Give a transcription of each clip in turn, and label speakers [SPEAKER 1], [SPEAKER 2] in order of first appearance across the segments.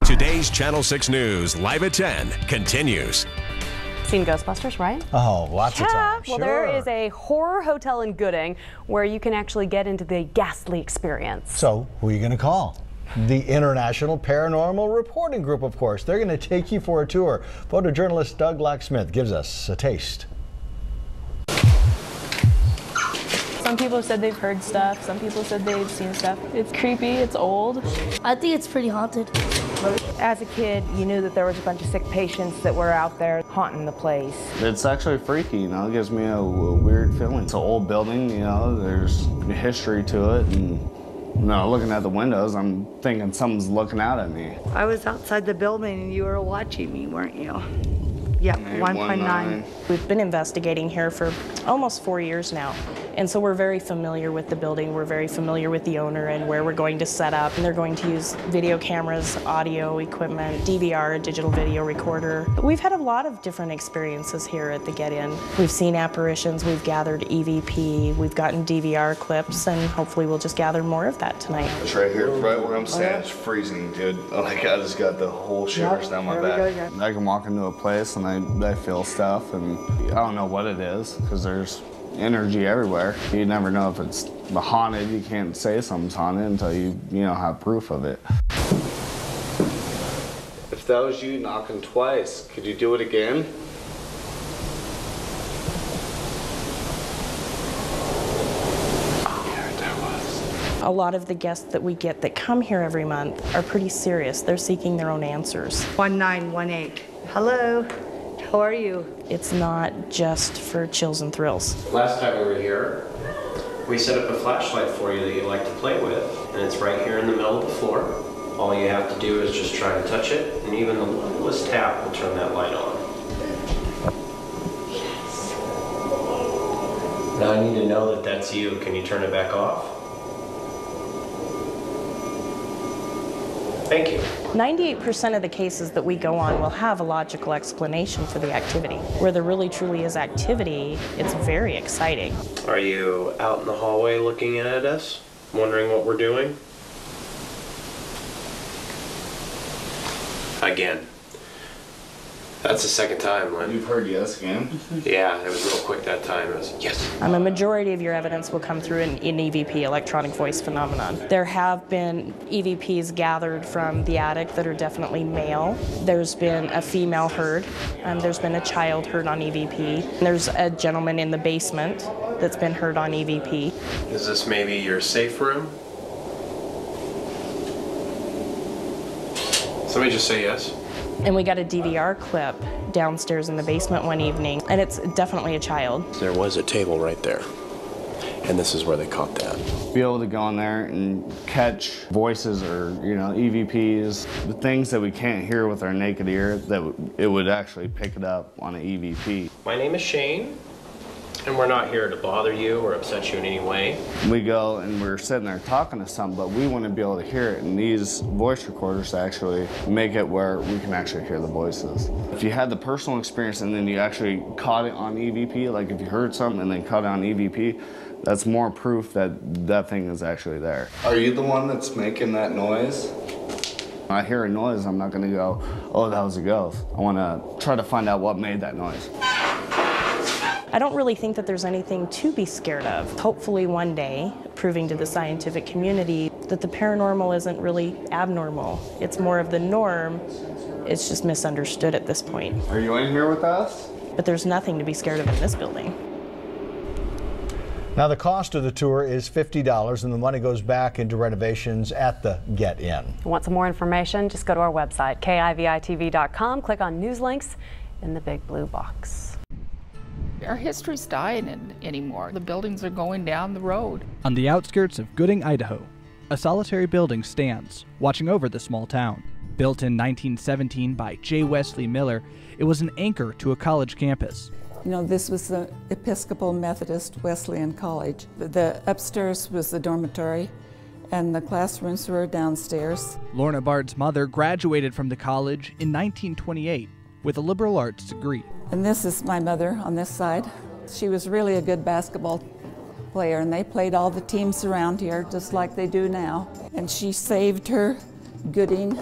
[SPEAKER 1] Today's Channel 6 News, live at 10, continues.
[SPEAKER 2] Seen Ghostbusters, right?
[SPEAKER 3] Oh, lots of times.
[SPEAKER 2] Well,
[SPEAKER 3] sure.
[SPEAKER 2] there is a horror hotel in Gooding where you can actually get into the ghastly experience.
[SPEAKER 3] So, who are you going to call? The International Paranormal Reporting Group, of course. They're going to take you for a tour. Photojournalist Doug Locksmith gives us a taste.
[SPEAKER 4] Some people said they've heard stuff. Some people said they've seen stuff. It's creepy. It's old.
[SPEAKER 5] I think it's pretty haunted.
[SPEAKER 6] As a kid, you knew that there was a bunch of sick patients that were out there haunting the place.
[SPEAKER 7] It's actually freaky, you know, it gives me a weird feeling. It's an old building, you know, there's history to it, and you know, looking at the windows, I'm thinking someone's looking out at me.
[SPEAKER 8] I was outside the building and you were watching me, weren't you? Yeah, 1.9.
[SPEAKER 4] We've been investigating here for almost 4 years now. And so we're very familiar with the building, we're very familiar with the owner and where we're going to set up. And they're going to use video cameras, audio equipment, DVR, a digital video recorder. We've had a lot of different experiences here at the Get-In. We've seen apparitions, we've gathered EVP, we've gotten DVR clips, and hopefully we'll just gather more of that tonight.
[SPEAKER 9] It's right here, right where I'm standing. It's freezing, dude. Like, I just got the whole shivers down my back.
[SPEAKER 7] I can walk into a place and I feel stuff, and I don't know what it is, because there's energy everywhere. You never know if it's haunted. You can't say something's haunted until you have proof of it.
[SPEAKER 9] If that was you knocking twice, could you do it again?
[SPEAKER 4] A lot of the guests that we get that come here every month are pretty serious. They're seeking their own answers.
[SPEAKER 8] 1918. Hello, how are you?
[SPEAKER 4] It's not just for chills and thrills.
[SPEAKER 10] Last time we were here, we set up a flashlight for you that you like to play with, and it's right here in the middle of the floor. All you have to do is just try to touch it, and even the littlest tap will turn that light on. Yes. Now I need to know that that's you. Can you turn it back off? Thank you.
[SPEAKER 4] 98% of the cases that we go on will have a logical explanation for the activity. Where there really truly is activity, it's very exciting.
[SPEAKER 10] Are you out in the hallway looking at us, wondering what we're doing? Again. That's the second time, Lynn.
[SPEAKER 9] You've heard yes again?
[SPEAKER 10] Yeah, it was real quick that time. It was yes.
[SPEAKER 4] A majority of your evidence will come through in EVP, electronic voice phenomenon. There have been EVPs gathered from the attic that are definitely male. There's been a female heard. There's been a child heard on EVP. There's a gentleman in the basement that's been heard on EVP.
[SPEAKER 10] Is this maybe your safe room? Somebody just say yes.
[SPEAKER 4] And we got a DVR clip downstairs in the basement one evening, and it's definitely a child.
[SPEAKER 10] There was a table right there, and this is where they caught that.
[SPEAKER 7] Be able to go in there and catch voices or, EVPs, the things that we can't hear with our naked ear, that it would actually pick it up on an EVP.
[SPEAKER 10] My name is Shane, and we're not here to bother you or upset you in any way.
[SPEAKER 7] We go and we're sitting there talking to something, but we want to be able to hear it, and these voice recorders actually make it where we can actually hear the voices. If you had the personal experience and then you actually caught it on EVP, like if you heard something and then caught it on EVP, that's more proof that that thing is actually there.
[SPEAKER 9] Are you the one that's making that noise?
[SPEAKER 7] When I hear a noise, I'm not going to go, oh, that was a ghost. I want to try to find out what made that noise.
[SPEAKER 4] I don't really think that there's anything to be scared of. Hopefully one day, proving to the scientific community that the paranormal isn't really abnormal. It's more of the norm. It's just misunderstood at this point.
[SPEAKER 7] Are you in here with us?
[SPEAKER 4] But there's nothing to be scared of in this building.
[SPEAKER 3] Now, the cost of the tour is $50, and the money goes back into renovations at the Get-In.
[SPEAKER 2] Want some more information? Just go to our website, KIVITV.com. Click on news links in the big blue box.
[SPEAKER 11] Our history's dying anymore. The buildings are going down the road.
[SPEAKER 12] On the outskirts of Gooding, Idaho, a solitary building stands, watching over the small town. Built in 1917 by J. Wesley Miller, it was an anchor to a college campus.
[SPEAKER 13] You know, this was the Episcopal Methodist Wesleyan College. The upstairs was the dormitory, and the classrooms were downstairs.
[SPEAKER 12] Lorna Bard's mother graduated from the college in 1928 with a liberal arts degree.
[SPEAKER 13] And this is my mother on this side. She was really a good basketball player, and they played all the teams around here just like they do now. And she saved her Gooding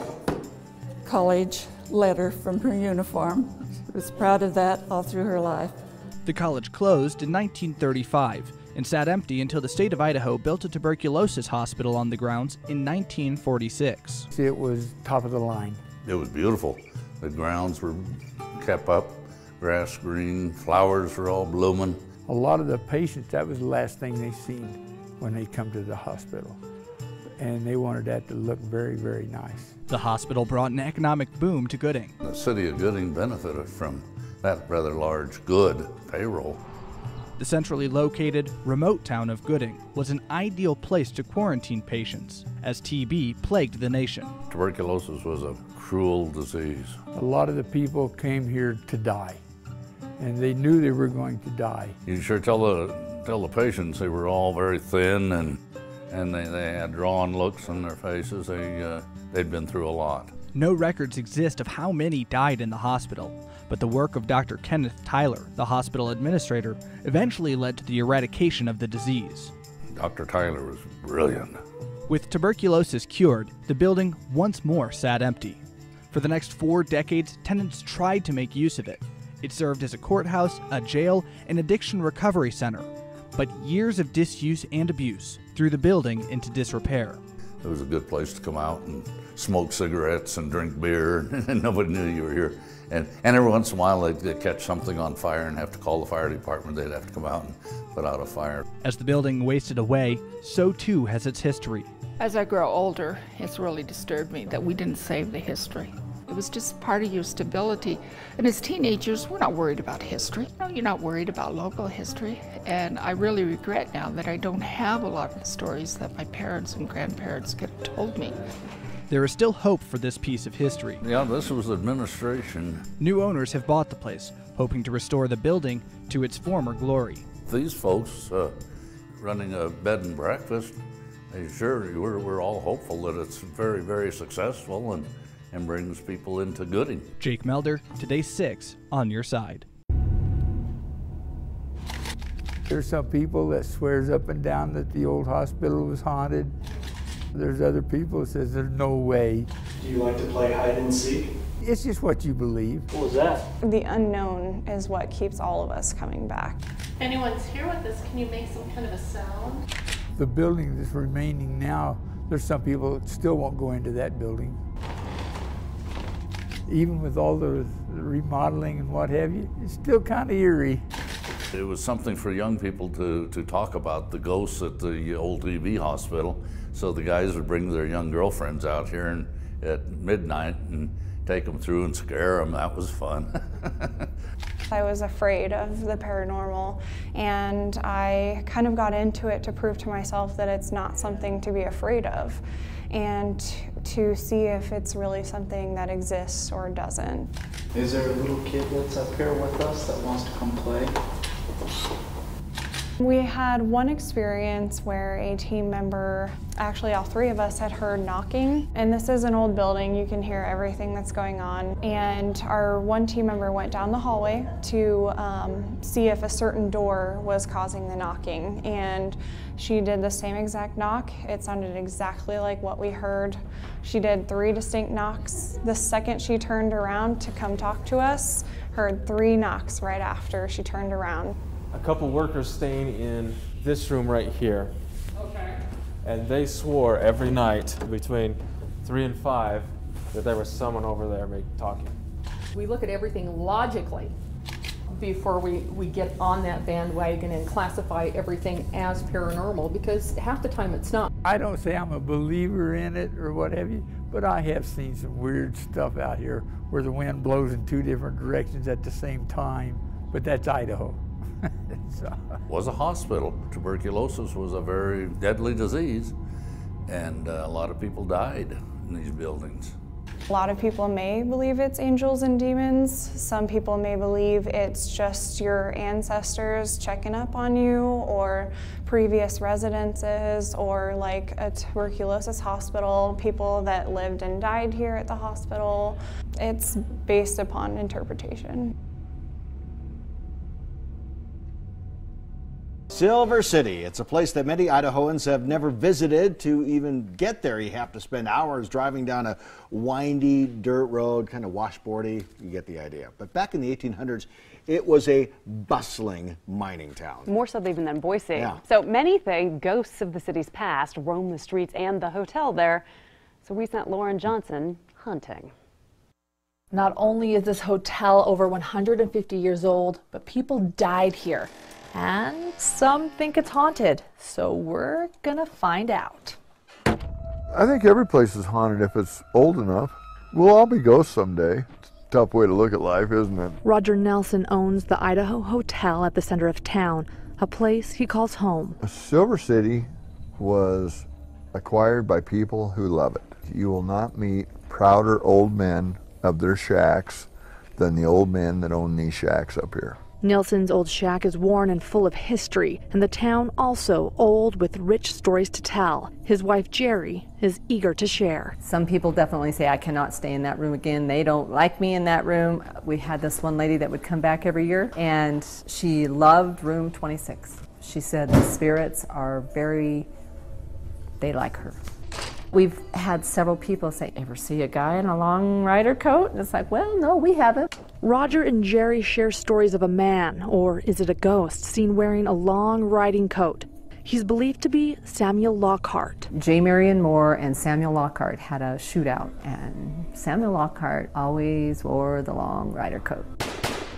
[SPEAKER 13] college letter from her uniform. She was proud of that all through her life.
[SPEAKER 12] The college closed in 1935 and sat empty until the state of Idaho built a tuberculosis hospital on the grounds in 1946.
[SPEAKER 14] It was top of the line.
[SPEAKER 15] It was beautiful. The grounds were kept up, grass green, flowers were all blooming.
[SPEAKER 14] A lot of the patients, that was the last thing they seen when they come to the hospital. And they wanted that to look very, very nice.
[SPEAKER 12] The hospital brought an economic boom to Gooding.
[SPEAKER 15] The city of Gooding benefited from that rather large, good payroll.
[SPEAKER 12] The centrally located, remote town of Gooding was an ideal place to quarantine patients, as TB plagued the nation.
[SPEAKER 15] Tuberculosis was a cruel disease.
[SPEAKER 14] A lot of the people came here to die, and they knew they were going to die.
[SPEAKER 15] You sure tell the patients they were all very thin and they had drawn looks on their faces. They'd been through a lot.
[SPEAKER 12] No records exist of how many died in the hospital, but the work of Dr. Kenneth Tyler, the hospital administrator, eventually led to the eradication of the disease.
[SPEAKER 15] Dr. Tyler was brilliant.
[SPEAKER 12] With tuberculosis cured, the building once more sat empty. For the next 4 decades, tenants tried to make use of it. It served as a courthouse, a jail, and addiction recovery center. But years of disuse and abuse threw the building into disrepair.
[SPEAKER 15] It was a good place to come out and smoke cigarettes and drink beer, and nobody knew you were here. And every once in a while they'd catch something on fire and have to call the fire department. They'd have to come out and put out a fire.
[SPEAKER 12] As the building wasted away, so too has its history.
[SPEAKER 11] As I grow older, it's really disturbed me that we didn't save the history. It was just part of your stability. And as teenagers, we're not worried about history. No, you're not worried about local history. And I really regret now that I don't have a lot of the stories that my parents and grandparents could have told me.
[SPEAKER 12] There is still hope for this piece of history.
[SPEAKER 15] Yeah, this was administration.
[SPEAKER 12] New owners have bought the place, hoping to restore the building to its former glory.
[SPEAKER 15] These folks running a bed and breakfast, we're all hopeful that it's very, very successful and brings people into Gooding.
[SPEAKER 12] Jake Melder, Today 6 on your side.
[SPEAKER 14] There's some people that swears up and down that the old hospital was haunted. There's other people that says there's no way.
[SPEAKER 16] Do you like to play hide and seek?
[SPEAKER 14] It's just what you believe.
[SPEAKER 16] What was that?
[SPEAKER 4] The unknown is what keeps all of us coming back.
[SPEAKER 17] If anyone's here with us, can you make some kind of a sound?
[SPEAKER 14] The building that's remaining now, there's some people that still won't go into that building. Even with all the remodeling and what have you, it's still kind of eerie.
[SPEAKER 15] It was something for young people to talk about the ghosts at the old EV hospital. So the guys would bring their young girlfriends out here at midnight and take them through and scare them. That was fun.
[SPEAKER 4] I was afraid of the paranormal, and I kind of got into it to prove to myself that it's not something to be afraid of, and to see if it's really something that exists or doesn't.
[SPEAKER 16] Is there a little kid that's up here with us that wants to come play?
[SPEAKER 4] We had one experience where a team member, actually all 3 of us, had heard knocking. And this is an old building, you can hear everything that's going on. And our one team member went down the hallway to see if a certain door was causing the knocking. And she did the same exact knock. It sounded exactly like what we heard. She did 3 distinct knocks. The second she turned around to come talk to us, heard 3 knocks right after she turned around.
[SPEAKER 18] A couple workers staying in this room right here. Okay. And they swore every night between 3 and 5 that there was someone over there talking.
[SPEAKER 19] We look at everything logically before we get on that bandwagon and classify everything as paranormal, because half the time it's not.
[SPEAKER 14] I don't say I'm a believer in it or what have you, but I have seen some weird stuff out here where the wind blows in 2 different directions at the same time, but that's Idaho.
[SPEAKER 15] Was a hospital. Tuberculosis was a very deadly disease, and a lot of people died in these buildings.
[SPEAKER 4] A lot of people may believe it's angels and demons. Some people may believe it's just your ancestors checking up on you, or previous residences, or like a tuberculosis hospital, people that lived and died here at the hospital. It's based upon interpretation.
[SPEAKER 3] Silver City. It's a place that many Idahoans have never visited. To even get there, you have to spend hours driving down a windy dirt road, kind of washboardy. You get the idea. But back in the 1800s, it was a bustling mining town.
[SPEAKER 2] More so even than Boise.
[SPEAKER 3] Yeah.
[SPEAKER 2] So many think ghosts of the city's past roam the streets and the hotel there. So we sent Lauren Johnson hunting.
[SPEAKER 20] Not only is this hotel over 150 years old, but people died here. And some think it's haunted, so we're gonna find out.
[SPEAKER 21] I think every place is haunted if it's old enough. We'll all be ghosts someday. It's a tough way to look at life, isn't it?
[SPEAKER 20] Roger Nelson owns the Idaho Hotel at the center of town, a place he calls home.
[SPEAKER 21] Silver City was acquired by people who love it. You will not meet prouder old men of their shacks than the old men that own these shacks up here.
[SPEAKER 20] Nelson's old shack is worn and full of history, and the town also old with rich stories to tell. His wife Jerry is eager to share.
[SPEAKER 22] Some people definitely say, I cannot stay in that room again. They don't like me in that room. We had this one lady that would come back every year, and she loved room 26. She said the spirits are they like her. We've had several people say, ever see a guy in a long rider coat? And it's like, well, no, we haven't.
[SPEAKER 20] Roger and Jerry share stories of a man, or is it a ghost, seen wearing a long riding coat. He's believed to be Samuel Lockhart.
[SPEAKER 22] J. Marion Moore and Samuel Lockhart had a shootout, and Samuel Lockhart always wore the long rider coat.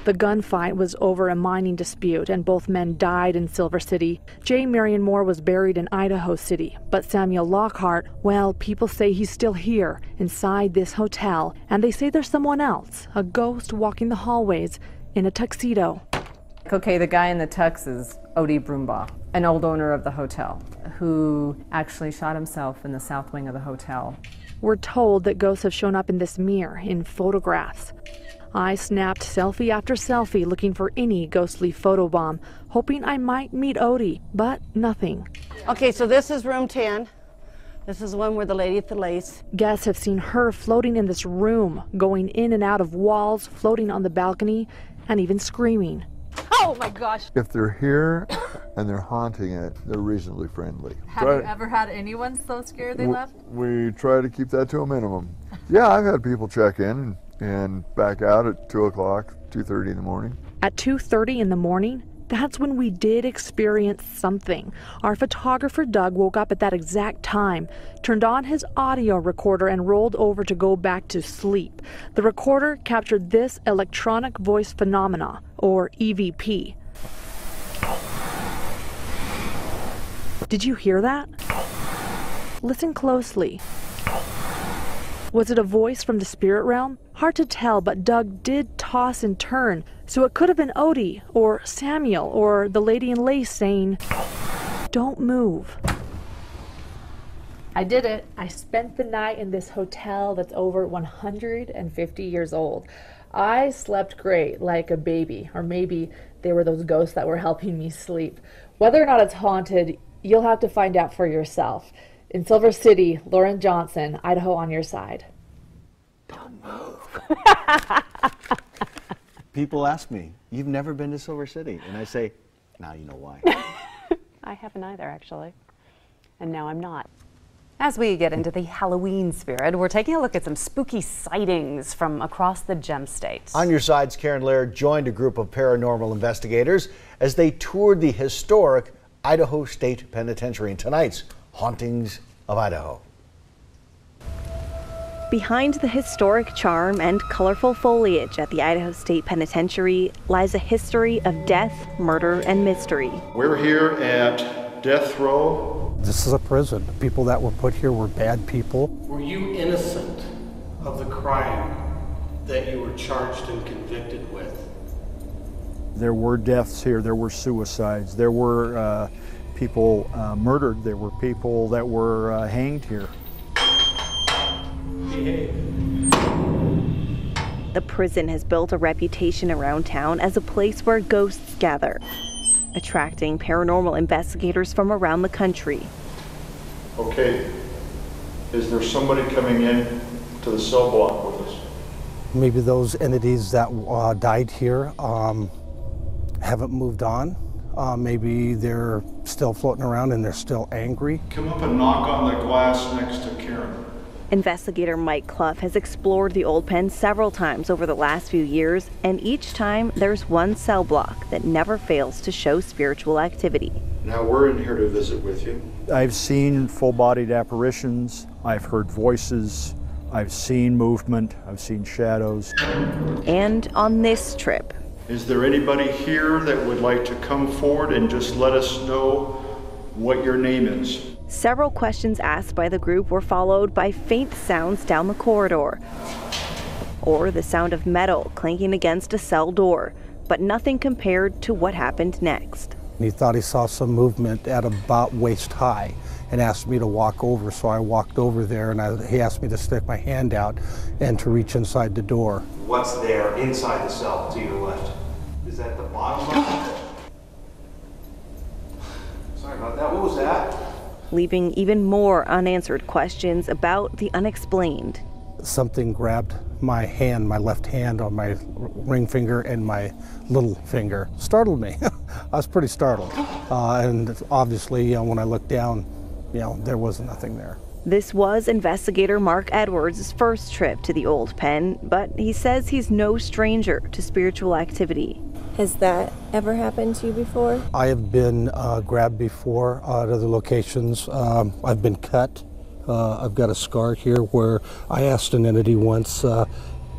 [SPEAKER 20] The gunfight was over a mining dispute, and both men died in Silver City. J. Marion Moore was buried in Idaho City, but Samuel Lockhart, well, people say he's still here, inside this hotel, and they say there's someone else, a ghost walking the hallways in a tuxedo.
[SPEAKER 22] Okay, the guy in the tux is Odie Broombaugh, an old owner of the hotel, who actually shot himself in the south wing of the hotel.
[SPEAKER 20] We're told that ghosts have shown up in this mirror in photographs. I snapped selfie after selfie looking for any ghostly photobomb, hoping I might meet Odie, but nothing.
[SPEAKER 23] Okay, so this is room 10. This is the one where the lady at the lace.
[SPEAKER 20] Guests have seen her floating in this room, going in and out of walls, floating on the balcony, and even screaming.
[SPEAKER 23] Oh my gosh!
[SPEAKER 21] If they're here and they're haunting it, they're reasonably friendly.
[SPEAKER 23] Have you ever had anyone so scared they left?
[SPEAKER 21] We try to keep that to a minimum. Yeah, I've had people check in and back out at 2 o'clock, 2:30 in the morning.
[SPEAKER 20] At 2:30 in the morning, that's when we did experience something. Our photographer Doug woke up at that exact time, turned on his audio recorder and rolled over to go back to sleep. The recorder captured this electronic voice phenomena, or EVP. Did you hear that? Listen closely. Was it a voice from the spirit realm? Hard to tell, but Doug did toss and turn, so it could have been Odie, or Samuel, or the lady in lace saying, "Don't move." I did it. I spent the night in this hotel that's over 150 years old. I slept great, like a baby, or maybe they were those ghosts that were helping me sleep. Whether or not it's haunted, you'll have to find out for yourself. In Silver City, Lauren Johnson, Idaho on your side.
[SPEAKER 3] Don't move. People ask me, you've never been to Silver City? And I say, now you know why.
[SPEAKER 2] I haven't either, actually. And now I'm not. As we get into the Halloween spirit, we're taking a look at some spooky sightings from across the Gem State.
[SPEAKER 3] On your sides, Karen Laird joined a group of paranormal investigators as they toured the historic Idaho State Penitentiary in tonight's Hauntings of Idaho.
[SPEAKER 24] Behind the historic charm and colorful foliage at the Idaho State Penitentiary lies a history of death, murder, and mystery.
[SPEAKER 25] We're here at Death Row.
[SPEAKER 26] This is a prison. The people that were put here were bad people.
[SPEAKER 16] Were you innocent of the crime that you were charged and convicted with?
[SPEAKER 26] There were deaths here. There were suicides. There were people murdered. There were people that were hanged here.
[SPEAKER 24] The prison has built a reputation around town as a place where ghosts gather, attracting paranormal investigators from around the country.
[SPEAKER 25] Okay, is there somebody coming in to the cell block with us?
[SPEAKER 26] Maybe those entities that died here haven't moved on.
[SPEAKER 1] Maybe they're still floating around and they're still angry.
[SPEAKER 25] Come up and knock on the glass next to Karen.
[SPEAKER 24] Investigator Mike Clough has explored the old pen several times over the last few years, and each time there's one cell block that never fails to show spiritual activity.
[SPEAKER 25] Now we're in here to visit with you.
[SPEAKER 26] I've seen full-bodied apparitions, I've heard voices, I've seen movement, I've seen shadows.
[SPEAKER 24] And on this trip,
[SPEAKER 25] Is there anybody here that would like to come forward and just let us know what your name is?
[SPEAKER 24] several questions asked by the group were followed by faint sounds down the corridor, or the sound of metal clanking against a cell door, but nothing compared to what happened next.
[SPEAKER 1] He thought he saw some movement at about waist high and asked me to walk over, so I walked over there, and he asked me to stick my hand out and to reach inside the door.
[SPEAKER 5] What's there inside the cell to your left? Is that the bottom of it? Sorry about that. What was that?
[SPEAKER 24] Leaving even more unanswered questions about the unexplained.
[SPEAKER 1] Something grabbed my hand, my left hand, on my ring finger and my little finger. Startled me. I was pretty startled. And obviously, when I looked down, there was nothing there.
[SPEAKER 24] This was investigator Mark Edwards' first trip to the old pen, but he says he's no stranger to spiritual activity.
[SPEAKER 6] Has that ever happened to you before?
[SPEAKER 1] I have been grabbed before at other locations. I've been cut. I've got a scar here where I asked an entity once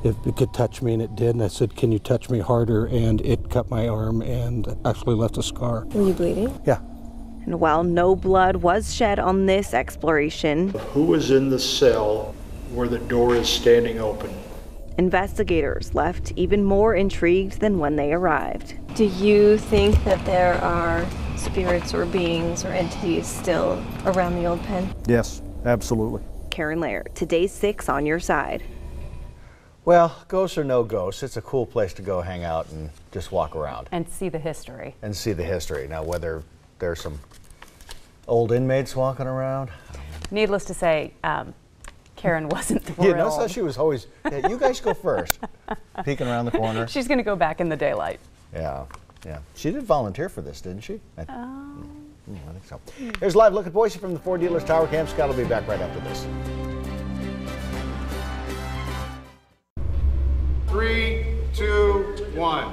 [SPEAKER 1] if it could touch me, and it did. And I said, "Can you touch me harder?" And it cut my arm and actually left a scar.
[SPEAKER 6] Were you bleeding?
[SPEAKER 1] Yeah.
[SPEAKER 24] And while no blood was shed on this exploration,
[SPEAKER 25] Who was in the cell where the door is standing open?
[SPEAKER 24] investigators left even more intrigued than when they arrived.
[SPEAKER 6] Do you think that there are spirits or beings or entities still around the old pen?
[SPEAKER 26] Yes, absolutely.
[SPEAKER 24] Karen Laird, today's 6 on your side.
[SPEAKER 3] Well, ghosts or no ghosts, it's a cool place to go hang out and just walk around.
[SPEAKER 2] And see the history.
[SPEAKER 3] And see the history. Now, whether there's some old inmates walking around.
[SPEAKER 2] Needless to say, Karen wasn't thrilled.
[SPEAKER 3] You notice how she was always, "Yeah, you guys go first," peeking around the corner.
[SPEAKER 2] She's going to go back in the daylight.
[SPEAKER 3] Yeah, yeah. She did volunteer for this, didn't she? I think so. Here's a live look at Boise from the Ford Dealers Tower Camp. Scott will be back right after this.
[SPEAKER 16] 3, 2, 1.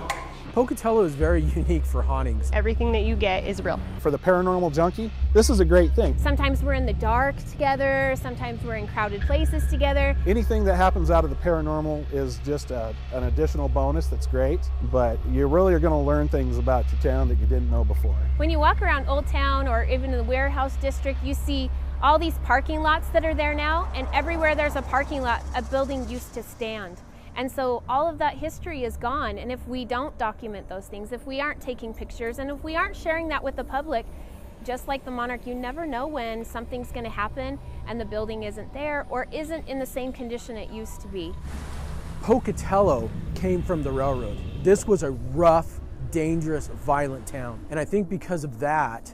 [SPEAKER 8] Pocatello is very unique for hauntings.
[SPEAKER 9] Everything that you get is real.
[SPEAKER 26] For the paranormal junkie, this is a great thing.
[SPEAKER 9] Sometimes we're in the dark together, sometimes we're in crowded places together.
[SPEAKER 26] Anything that happens out of the paranormal is just an additional bonus that's great, but you really are going to learn things about your town that you didn't know before.
[SPEAKER 9] When you walk around Old Town or even in the warehouse district, you see all these parking lots that are there now, and everywhere there's a parking lot, a building used to stand. And so all of that history is gone, and if we don't document those things, if we aren't taking pictures, and if we aren't sharing that with the public, just like the Monarch, you never know when something's going to happen and the building isn't there or isn't in the same condition it used to be.
[SPEAKER 8] Pocatello came from the railroad. This was a rough, dangerous, violent town. And I think because of that,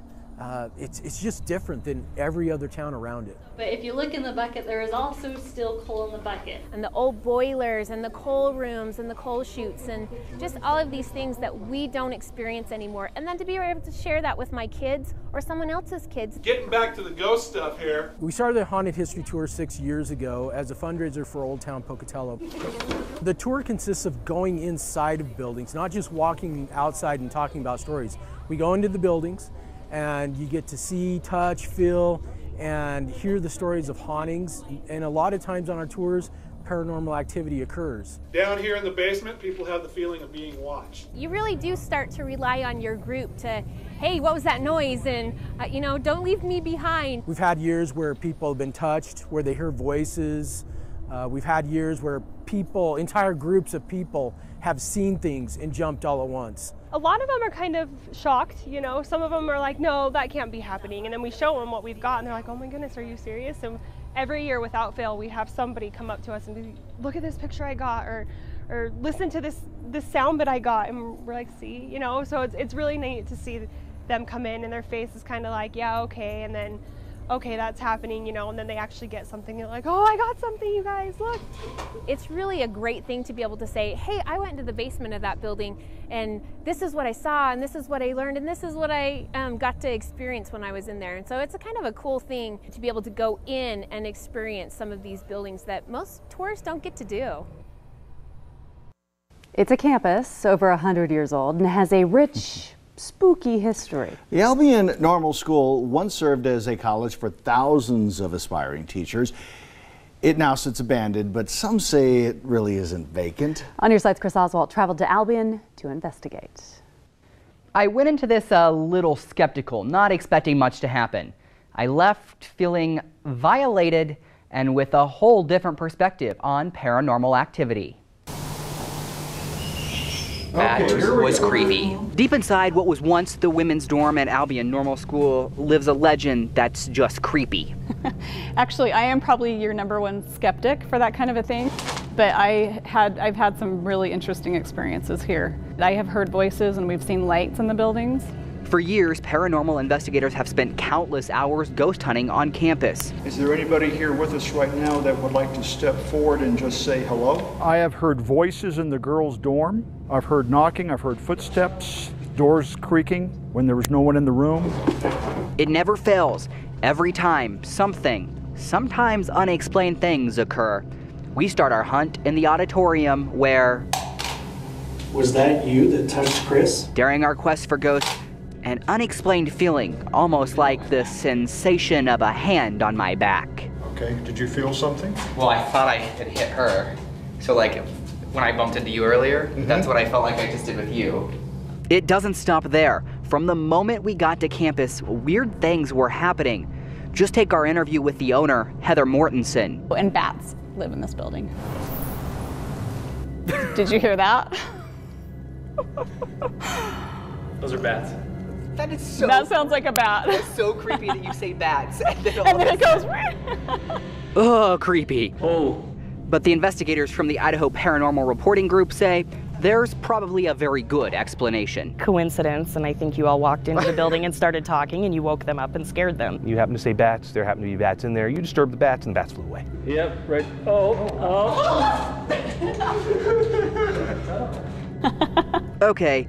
[SPEAKER 8] it's just different than every other town around it.
[SPEAKER 10] But if you look in the bucket, there is also still coal in the bucket.
[SPEAKER 9] And the old boilers and the coal rooms and the coal chutes and just all of these things that we don't experience anymore. And then to be able to share that with my kids or someone else's kids.
[SPEAKER 16] Getting back to the ghost stuff here.
[SPEAKER 8] We started the Haunted History Tour 6 years ago as a fundraiser for Old Town Pocatello. The tour consists of going inside of buildings, not just walking outside and talking about stories. We go into the buildings and you get to see, touch, feel, and hear the stories of hauntings. And a lot of times on our tours, paranormal activity occurs.
[SPEAKER 16] Down here in the basement, people have the feeling of being watched.
[SPEAKER 9] You really do start to rely on your group to, hey, what was that noise? And, don't leave me behind.
[SPEAKER 8] We've had years where people have been touched, where they hear voices. We've had years where people, entire groups of people, have seen things and jumped all at once.
[SPEAKER 27] A lot of them are kind of shocked, some of them are like, no, that can't be happening. And then we show them what we've got and they're like, oh my goodness, are you serious? And every year without fail, we have somebody come up to us and be, look at this picture I got, or listen to this sound that I got. And we're like, see, so it's really neat to see them come in and their face is kind of like, yeah, okay. And then, okay, that's happening, you know, and then they actually get something and they're like, oh, I got something, you guys, look.
[SPEAKER 9] It's really a great thing to be able to say, hey, I went into the basement of that building and this is what I saw and this is what I learned and this is what I got to experience when I was in there. And so it's a kind of a cool thing to be able to go in and experience some of these buildings that most tourists don't get to do.
[SPEAKER 2] It's a campus over 100 years old and has a rich, spooky history.
[SPEAKER 3] The Albion Normal School once served as a college for thousands of aspiring teachers. It now sits abandoned, but some say it really isn't vacant.
[SPEAKER 2] On your sites, Chris Oswalt traveled to Albion to investigate.
[SPEAKER 7] I went into this a little skeptical, not expecting much to happen. I left feeling violated and with a whole different perspective on paranormal activity.
[SPEAKER 11] That was creepy. Deep inside what was once the women's dorm at Albion Normal School lives a legend that's just creepy.
[SPEAKER 12] Actually, I am probably your #1 skeptic for that kind of a thing, but I've had some really interesting experiences here. I have heard voices and we've seen lights in the buildings.
[SPEAKER 11] For years, paranormal investigators have spent countless hours ghost hunting on campus.
[SPEAKER 25] Is there anybody here with us right now that would like to step forward and just say hello?
[SPEAKER 26] I have heard voices in the girls' dorm. I've heard knocking, I've heard footsteps, doors creaking when there was no one in the room.
[SPEAKER 11] It never fails. Every time, something, sometimes unexplained things occur. We start our hunt in the auditorium where...
[SPEAKER 13] Was that you that touched Chris?
[SPEAKER 11] During our quest for ghosts, an unexplained feeling, almost like the sensation of a hand on my back.
[SPEAKER 25] Okay, did you feel something?
[SPEAKER 11] Well, I thought I had hit her. So like, when I bumped into you earlier, that's what I felt like I just did with you. It doesn't stop there. From the moment we got to campus, weird things were happening. Just take our interview with the owner, Heather Mortensen.
[SPEAKER 12] And bats live in this building. Did you hear that?
[SPEAKER 13] Those are bats.
[SPEAKER 11] That is so...
[SPEAKER 12] That sounds like a bat.
[SPEAKER 11] That's so creepy that you say bats.
[SPEAKER 12] And then it goes...
[SPEAKER 11] Oh, creepy. Oh. But the investigators from the Idaho Paranormal Reporting Group say there's probably a very good explanation.
[SPEAKER 4] Coincidence, and I think you all walked into the building and started talking and you woke them up and scared them.
[SPEAKER 17] You happen to say bats, there happen to be bats in there. You disturbed the bats and the bats flew away.
[SPEAKER 13] Yep, right. Oh.
[SPEAKER 11] Okay,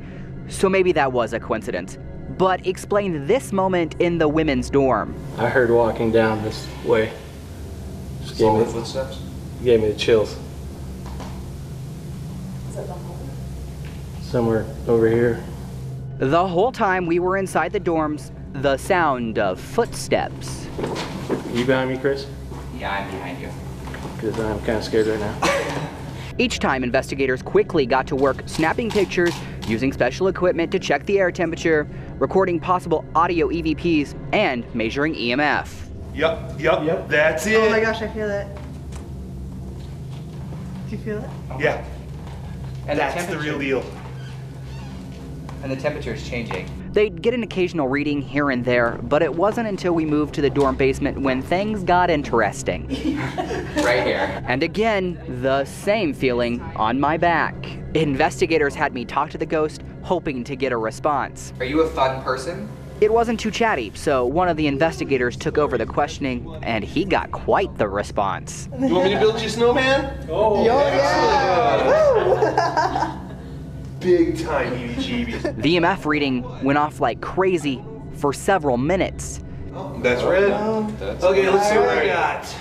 [SPEAKER 11] so maybe that was a coincidence. But explain this moment in the women's dorm.
[SPEAKER 13] I heard walking down this way. Just gave me
[SPEAKER 5] footsteps?
[SPEAKER 13] Gave me the chills. Somewhere over here.
[SPEAKER 11] The whole time we were inside the dorms, the sound of footsteps.
[SPEAKER 13] You behind me, Chris?
[SPEAKER 11] Yeah, I'm behind you.
[SPEAKER 13] Because I'm kind of scared right now.
[SPEAKER 11] Each time, investigators quickly got to work snapping pictures, using special equipment to check the air temperature, recording possible audio EVPs, and measuring EMF.
[SPEAKER 5] Yep, that's it.
[SPEAKER 18] Oh my gosh, I feel it. Do you feel it?
[SPEAKER 5] Yeah.
[SPEAKER 11] And
[SPEAKER 5] that's the real deal.
[SPEAKER 11] And the temperature is changing. They'd get an occasional reading here and there, but it wasn't until we moved to the dorm basement when things got interesting. Right here. And again, the same feeling on my back. Investigators had me talk to the ghost, hoping to get a response. Are you a fun person? It wasn't too chatty, so one of the investigators took over the questioning, and he got quite the response.
[SPEAKER 13] You want me to build you a snowman? Oh,
[SPEAKER 18] yeah!
[SPEAKER 13] Big time EVGBs.
[SPEAKER 11] The EMF reading went off like crazy for several minutes.
[SPEAKER 13] That's red. Okay, let's see what I got.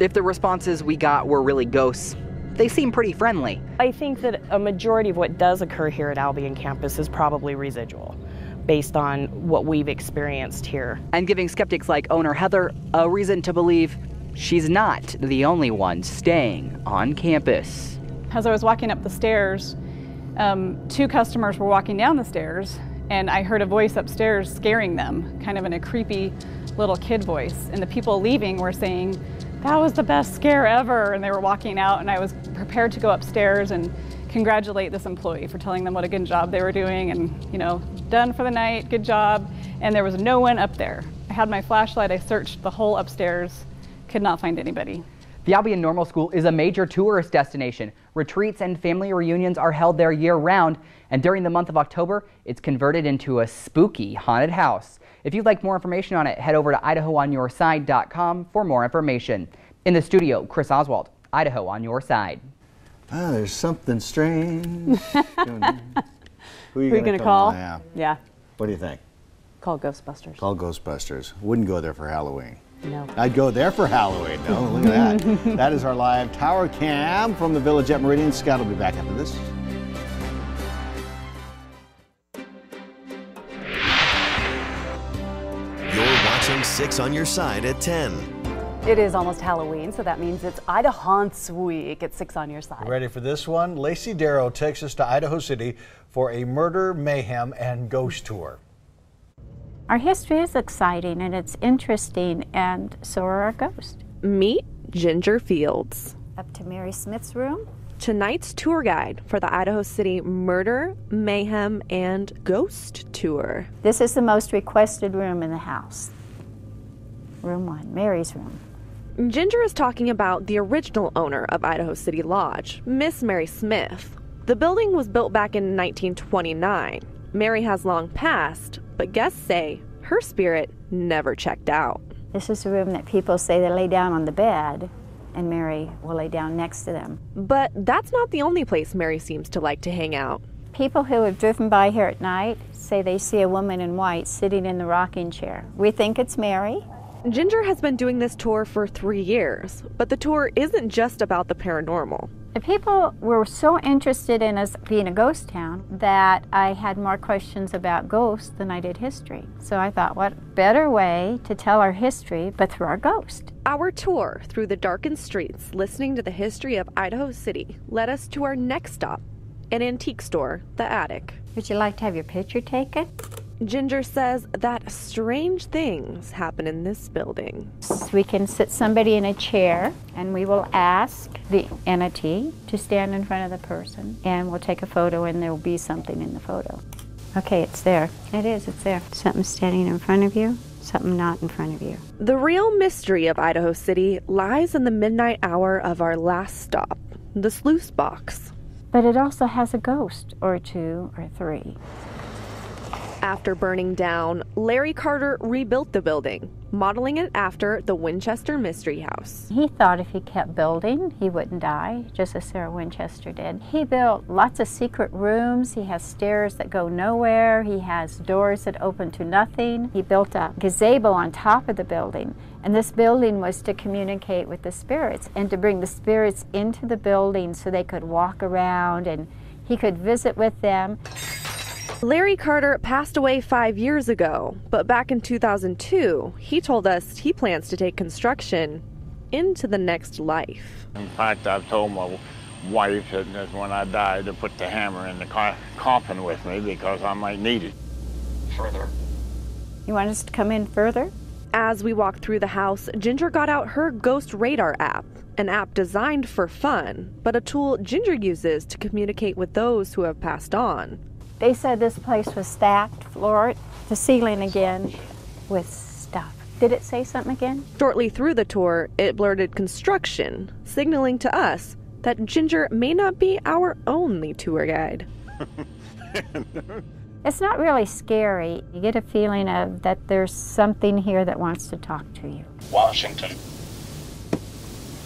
[SPEAKER 11] If the responses we got were really ghosts, they seem pretty friendly.
[SPEAKER 4] I think that a majority of what does occur here at Albion campus is probably residual, based on what we've experienced here.
[SPEAKER 11] And giving skeptics like owner Heather a reason to believe she's not the only one staying on campus.
[SPEAKER 12] As I was walking up the stairs, 2 customers were walking down the stairs, and I heard a voice upstairs scaring them, kind of in a creepy little kid voice. And the people leaving were saying, "That was the best scare ever," and they were walking out, and I was prepared to go upstairs and congratulate this employee for telling them what a good job they were doing and, you know, done for the night, good job. And there was no one up there. I had my flashlight, I searched the whole upstairs, could not find anybody.
[SPEAKER 7] The Albion Normal School is a major tourist destination. Retreats and family reunions are held there year-round, and during the month of October, it's converted into a spooky haunted house. If you'd like more information on it, head over to IdahoOnYourSide.com for more information. In the studio, Chris Oswald, Idaho on Your Side.
[SPEAKER 3] Ah, there's something strange. Who are you
[SPEAKER 2] going to call?
[SPEAKER 3] Yeah.
[SPEAKER 2] Yeah.
[SPEAKER 3] What do you think?
[SPEAKER 2] Call Ghostbusters.
[SPEAKER 3] Call Ghostbusters. Wouldn't go there for Halloween.
[SPEAKER 2] No.
[SPEAKER 3] I'd go there for Halloween. No, look at that. That is our live tower cam from the Village at Meridian. Scott will be back after this.
[SPEAKER 14] You're watching 6 on Your Side at 10.
[SPEAKER 2] It is almost Halloween, so that means it's Idaho Week at 6 on Your Side.
[SPEAKER 3] Ready for this one? Lacey Darrow takes us to Idaho City for a murder, mayhem, and ghost tour.
[SPEAKER 15] Our history is exciting and it's interesting, and so are our ghosts.
[SPEAKER 20] Meet Ginger Fields.
[SPEAKER 15] Up to Mary Smith's room.
[SPEAKER 20] Tonight's tour guide for the Idaho City Murder, Mayhem, and Ghost Tour.
[SPEAKER 15] This is the most requested room in the house. Room 1, Mary's room.
[SPEAKER 20] Ginger is talking about the original owner of Idaho City Lodge, Miss Mary Smith. The building was built back in 1929. Mary has long passed, but guests say her spirit never checked out.
[SPEAKER 15] This is the room that people say they lay down on the bed, and Mary will lay down next to them.
[SPEAKER 20] But that's not the only place Mary seems to like to hang out.
[SPEAKER 15] People who have driven by here at night say they see a woman in white sitting in the rocking chair. We think it's Mary.
[SPEAKER 20] Ginger has been doing this tour for 3 years, but the tour isn't just about the paranormal.
[SPEAKER 15] The people were so interested in us being a ghost town that I had more questions about ghosts than I did history. So I thought, what better way to tell our history but through our ghost?
[SPEAKER 20] Our tour through the darkened streets, listening to the history of Idaho City, led us to our next stop, an antique store, the Attic.
[SPEAKER 15] Would you like to have your picture taken?
[SPEAKER 20] Ginger says that strange things happen in this building.
[SPEAKER 15] We can sit somebody in a chair and we will ask the entity to stand in front of the person, and we'll take a photo and there will be something in the photo. Okay, it's there. It is, it's there. Something standing in front of you, something not in front of you.
[SPEAKER 20] The real mystery of Idaho City lies in the midnight hour of our last stop, the sluice box.
[SPEAKER 15] But it also has a ghost or 2 or 3.
[SPEAKER 20] After burning down, Larry Carter rebuilt the building, modeling it after the Winchester Mystery House.
[SPEAKER 15] He thought if he kept building, he wouldn't die, just as Sarah Winchester did. He built lots of secret rooms. He has stairs that go nowhere. He has doors that open to nothing. He built a gazebo on top of the building, and this building was to communicate with the spirits and to bring the spirits into the building so they could walk around and he could visit with them.
[SPEAKER 20] Larry Carter passed away 5 years ago, but back in 2002, he told us he plans to take construction into the next life.
[SPEAKER 18] In fact, I've told my wife that when I die to put the hammer in the coffin with me because I might need it. Further.
[SPEAKER 15] You want us to come in further?
[SPEAKER 20] As we walked through the house, Ginger got out her Ghost Radar app, an app designed for fun, but a tool Ginger uses to communicate with those who have passed on.
[SPEAKER 15] They said this place was stacked, floor to ceiling again, with stuff. Did it say something again?
[SPEAKER 20] Shortly through the tour, it blurted construction, signaling to us that Ginger may not be our only tour guide.
[SPEAKER 15] It's not really scary. You get a feeling of that there's something here that wants to talk to you.
[SPEAKER 18] Washington.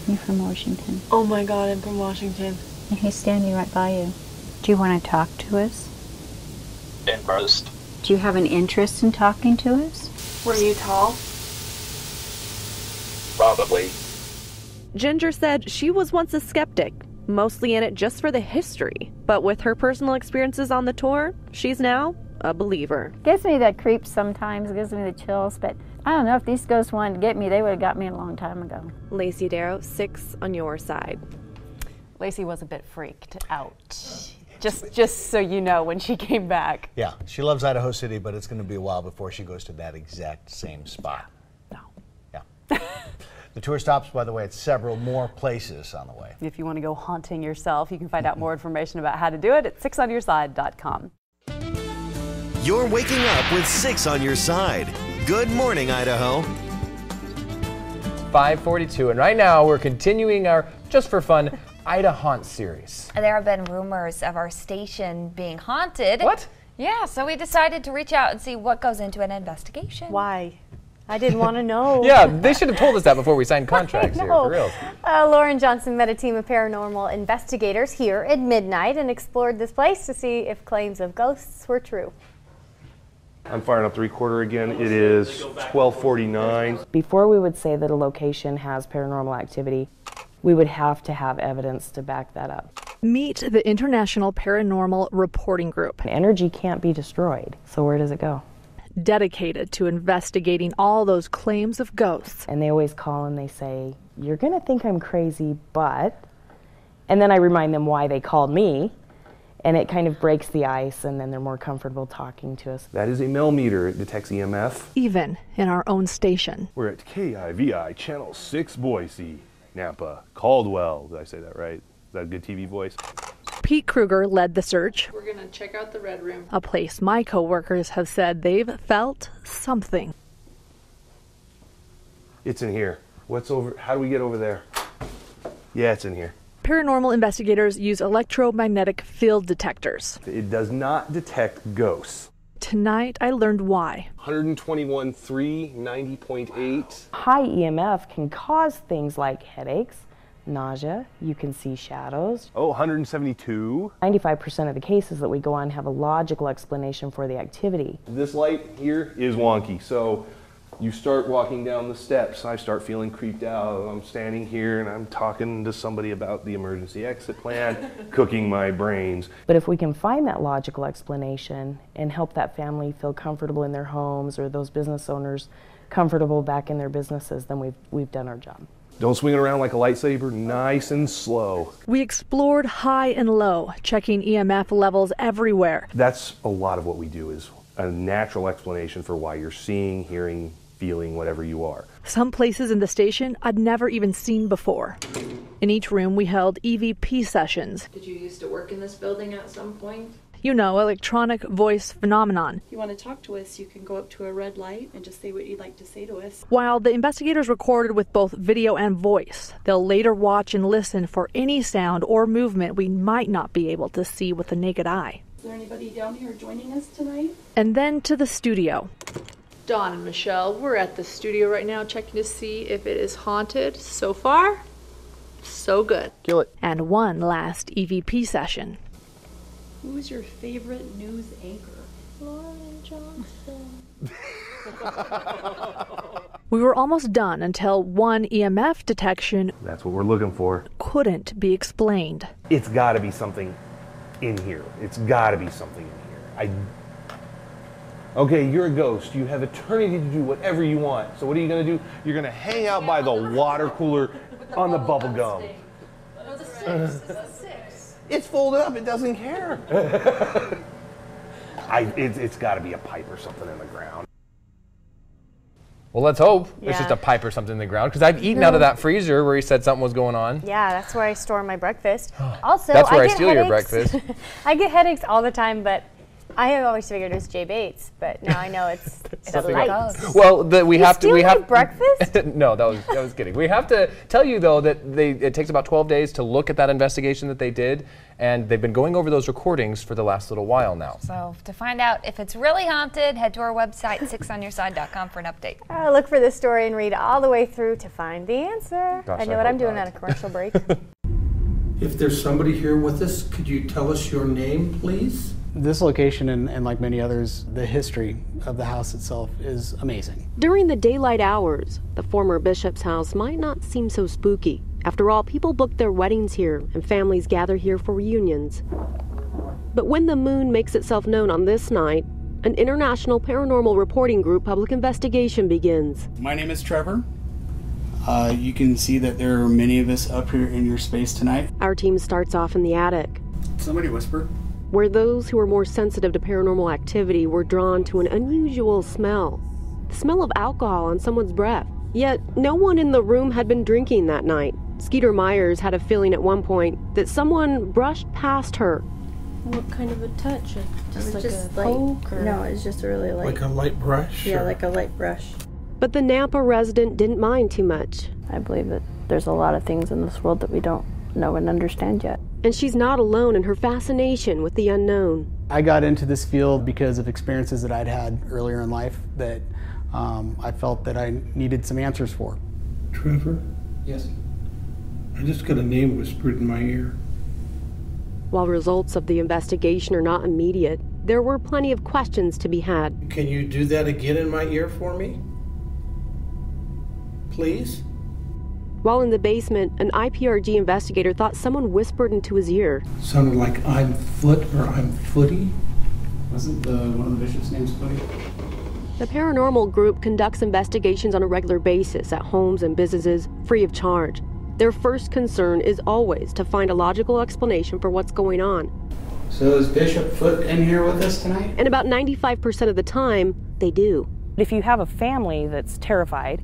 [SPEAKER 15] You're from Washington.
[SPEAKER 20] Oh my God, I'm from Washington.
[SPEAKER 15] And he's standing right by you. Do you want to talk to us?
[SPEAKER 18] Interest.
[SPEAKER 15] Do you have an interest in talking to us?
[SPEAKER 20] Were you tall?
[SPEAKER 18] Probably.
[SPEAKER 20] Ginger said she was once a skeptic, mostly in it just for the history. But with her personal experiences on the tour, she's now a believer.
[SPEAKER 15] Gives me that creep sometimes, gives me the chills, but I don't know, if these ghosts wanted to get me, they would have got me a long time ago.
[SPEAKER 20] Lacey Darrow, 6 on Your Side.
[SPEAKER 2] Lacey was a bit freaked out. Just so you know, when she came back.
[SPEAKER 3] Yeah, she loves Idaho City, but it's going to be a while before she goes to that exact same spot.
[SPEAKER 2] No.
[SPEAKER 3] Yeah. The tour stops, by the way, at several more places on the way.
[SPEAKER 2] If you want to go haunting yourself, you can find out more information about how to do it at 6onyourside.com.
[SPEAKER 14] You're waking up with 6 on Your Side. Good morning, Idaho.
[SPEAKER 19] 5:42, and right now we're continuing our, just for fun,
[SPEAKER 1] Ida Haunt series.
[SPEAKER 6] There have been rumors of our station being haunted.
[SPEAKER 1] What?
[SPEAKER 6] Yeah, so we decided to reach out and see what goes into an investigation.
[SPEAKER 19] Why? I didn't want to know.
[SPEAKER 1] Yeah, they should have told us that before we signed contracts here, for real.
[SPEAKER 19] Lauren Johnson met a team of paranormal investigators here at midnight and explored this place to see if claims of ghosts were true.
[SPEAKER 17] I'm firing up the recorder again. It is 12:49.
[SPEAKER 4] Before we would say that a location has paranormal activity, we would have to have evidence to back that up.
[SPEAKER 20] Meet the International Paranormal Reporting Group.
[SPEAKER 4] Energy can't be destroyed, so where does it go?
[SPEAKER 20] Dedicated to investigating all those claims of ghosts.
[SPEAKER 4] And they always call and they say, you're going to think I'm crazy, but... And then I remind them why they called me, and it kind of breaks the ice, and then they're more comfortable talking to us.
[SPEAKER 17] That is a millimeter. It detects EMF.
[SPEAKER 20] Even in our own station.
[SPEAKER 17] We're at KIVI Channel 6 Boise, Nampa, Caldwell. Did I say that right? Is that a good TV voice?
[SPEAKER 20] Pete Kruger led the search.
[SPEAKER 21] We're going to check out the Red Room.
[SPEAKER 20] A place my coworkers have said they've felt something.
[SPEAKER 17] It's in here. What's over? How do we get over there? Yeah, it's in here.
[SPEAKER 20] Paranormal investigators use electromagnetic field detectors.
[SPEAKER 17] It does not detect ghosts.
[SPEAKER 20] Tonight, I learned why.
[SPEAKER 17] 121.3, 90.8.
[SPEAKER 4] High EMF can cause things like headaches, nausea, you can see shadows.
[SPEAKER 17] Oh, 172.
[SPEAKER 4] 95% of the cases that we go on have a logical explanation for the activity.
[SPEAKER 17] This light here is wonky, so you start walking down the steps, I start feeling creeped out. I'm standing here and I'm talking to somebody about the emergency exit plan, cooking my brains.
[SPEAKER 4] But if we can find that logical explanation and help that family feel comfortable in their homes, or those business owners comfortable back in their businesses, then we've done our job.
[SPEAKER 17] Don't swing it around like a lightsaber, nice and slow.
[SPEAKER 20] We explored high and low, checking EMF levels everywhere.
[SPEAKER 17] That's a lot of what we do, is a natural explanation for why you're seeing, hearing, feeling whatever you are.
[SPEAKER 20] Some places in the station I'd never even seen before. In each room we held EVP sessions.
[SPEAKER 21] Did you used to work in this building at some point?
[SPEAKER 20] You know, electronic voice phenomenon.
[SPEAKER 21] If you want to talk to us, you can go up to a red light and just say what you'd like to say to us.
[SPEAKER 20] While the investigators recorded with both video and voice, they'll later watch and listen for any sound or movement we might not be able to see with the naked eye.
[SPEAKER 21] Is there anybody down here joining us tonight?
[SPEAKER 20] And then to the studio.
[SPEAKER 21] Dawn and Michelle, we're at the studio right now checking to see if it is haunted. So far, so good.
[SPEAKER 17] Kill it.
[SPEAKER 20] And one last EVP session.
[SPEAKER 21] Who is your favorite news anchor?
[SPEAKER 19] Lauren Johnson.
[SPEAKER 20] We were almost done until one EMF detection.
[SPEAKER 17] That's what we're looking for.
[SPEAKER 20] Couldn't be explained.
[SPEAKER 17] It's got to be something in here. It's got to be something in here. Okay, you're a ghost. You have eternity to do whatever you want. So what are you going to do? You're going to hang out by the water cooler on the bubble gum.
[SPEAKER 21] No, the 6. It's the 6.
[SPEAKER 17] It's folded up. It doesn't care. It's got to be a pipe or something in the ground.
[SPEAKER 1] Well, let's hope
[SPEAKER 19] Yeah.
[SPEAKER 1] it's just a pipe or something in the ground, because I've eaten out of that freezer where he said something was going on.
[SPEAKER 19] Yeah, that's where I store my breakfast. Also,
[SPEAKER 1] That's where I
[SPEAKER 19] get
[SPEAKER 1] steal your
[SPEAKER 19] headaches.
[SPEAKER 1] breakfast.
[SPEAKER 19] I get headaches all the time, but I have always figured it was Jay Bates, but now I know it's the light.
[SPEAKER 1] Well, we have to. We have
[SPEAKER 19] breakfast.
[SPEAKER 1] No, that was kidding. We have to tell you though that it takes about 12 days to look at that investigation that they did, and they've been going over those recordings for the last little while now.
[SPEAKER 6] So to find out if it's really haunted, head to our website 6onyourside.com for an update.
[SPEAKER 19] Look for this story and read all the way through to find the answer.
[SPEAKER 16] Gosh,
[SPEAKER 19] I know
[SPEAKER 16] I
[SPEAKER 19] what I'm
[SPEAKER 16] hope
[SPEAKER 19] doing
[SPEAKER 16] not.
[SPEAKER 19] on a commercial break.
[SPEAKER 16] If there's somebody here with us, could you tell us your name, please?
[SPEAKER 22] This location, and like many others, the history of the house itself is amazing.
[SPEAKER 23] During the daylight hours, the former bishop's house might not seem so spooky. After all, people book their weddings here, and families gather here for reunions. But when the moon makes itself known on this night, an international paranormal reporting group public investigation begins.
[SPEAKER 22] My name is Trevor. You can see that there are many of us up here in your space tonight.
[SPEAKER 23] Our team starts off in the attic,
[SPEAKER 22] Somebody whisper.
[SPEAKER 23] where those who are more sensitive to paranormal activity were drawn to an unusual smell. The smell of alcohol on someone's breath. Yet, no one in the room had been drinking that night. Skeeter Myers had a feeling at one point that someone brushed past her.
[SPEAKER 10] What kind of a touch? Just like
[SPEAKER 21] just
[SPEAKER 10] a poke? Or?
[SPEAKER 21] No, it's just a really light.
[SPEAKER 16] Like a light brush?
[SPEAKER 21] Yeah,
[SPEAKER 16] or-
[SPEAKER 21] like a light brush.
[SPEAKER 23] But the Nampa resident didn't mind too much.
[SPEAKER 10] I believe that there's a lot of things in this world that we don't
[SPEAKER 15] no one understands yet.
[SPEAKER 23] And she's not alone in her fascination with the unknown.
[SPEAKER 22] I got into this field because of experiences that I'd had earlier in life that I felt that I needed some answers for.
[SPEAKER 16] Trevor?
[SPEAKER 22] Yes?
[SPEAKER 16] I just got a name whispered in my ear.
[SPEAKER 23] While results of the investigation are not immediate, there were plenty of questions to be had.
[SPEAKER 16] Can you do that again in my ear for me? Please?
[SPEAKER 23] While in the basement, an IPRG investigator thought someone whispered into his ear.
[SPEAKER 16] Sounded like I'm Foot or I'm Footy.
[SPEAKER 22] Wasn't one of the bishops' names Footy?
[SPEAKER 23] The paranormal group conducts investigations on a regular basis at homes and businesses, free of charge. Their first concern is always to find a logical explanation for what's going on.
[SPEAKER 22] So is Bishop Foot in here with us tonight?
[SPEAKER 23] And about 95% of the time, they do.
[SPEAKER 4] If you have a family that's terrified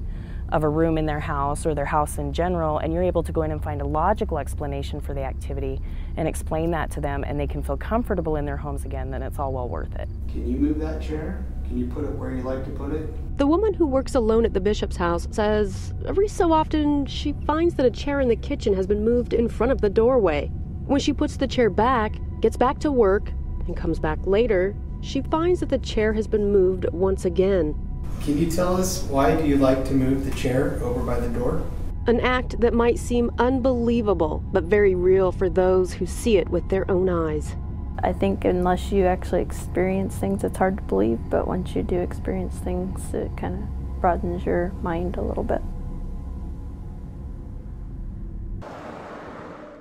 [SPEAKER 4] of a room in their house or their house in general, and you're able to go in and find a logical explanation for the activity and explain that to them, and they can feel comfortable in their homes again, then it's all well worth it.
[SPEAKER 22] Can you move that chair? Can you put it where you like to put it?
[SPEAKER 23] The woman who works alone at the bishop's house says every so often she finds that a chair in the kitchen has been moved in front of the doorway. When she puts the chair back, gets back to work, and comes back later, she finds that the chair has been moved once again.
[SPEAKER 22] Can you tell us why do you like to move the chair over by the door?
[SPEAKER 23] An act that might seem unbelievable, but very real for those who see it with their own eyes.
[SPEAKER 15] I think unless you actually experience things, it's hard to believe, but once you do experience things, it kind of broadens your mind a little bit.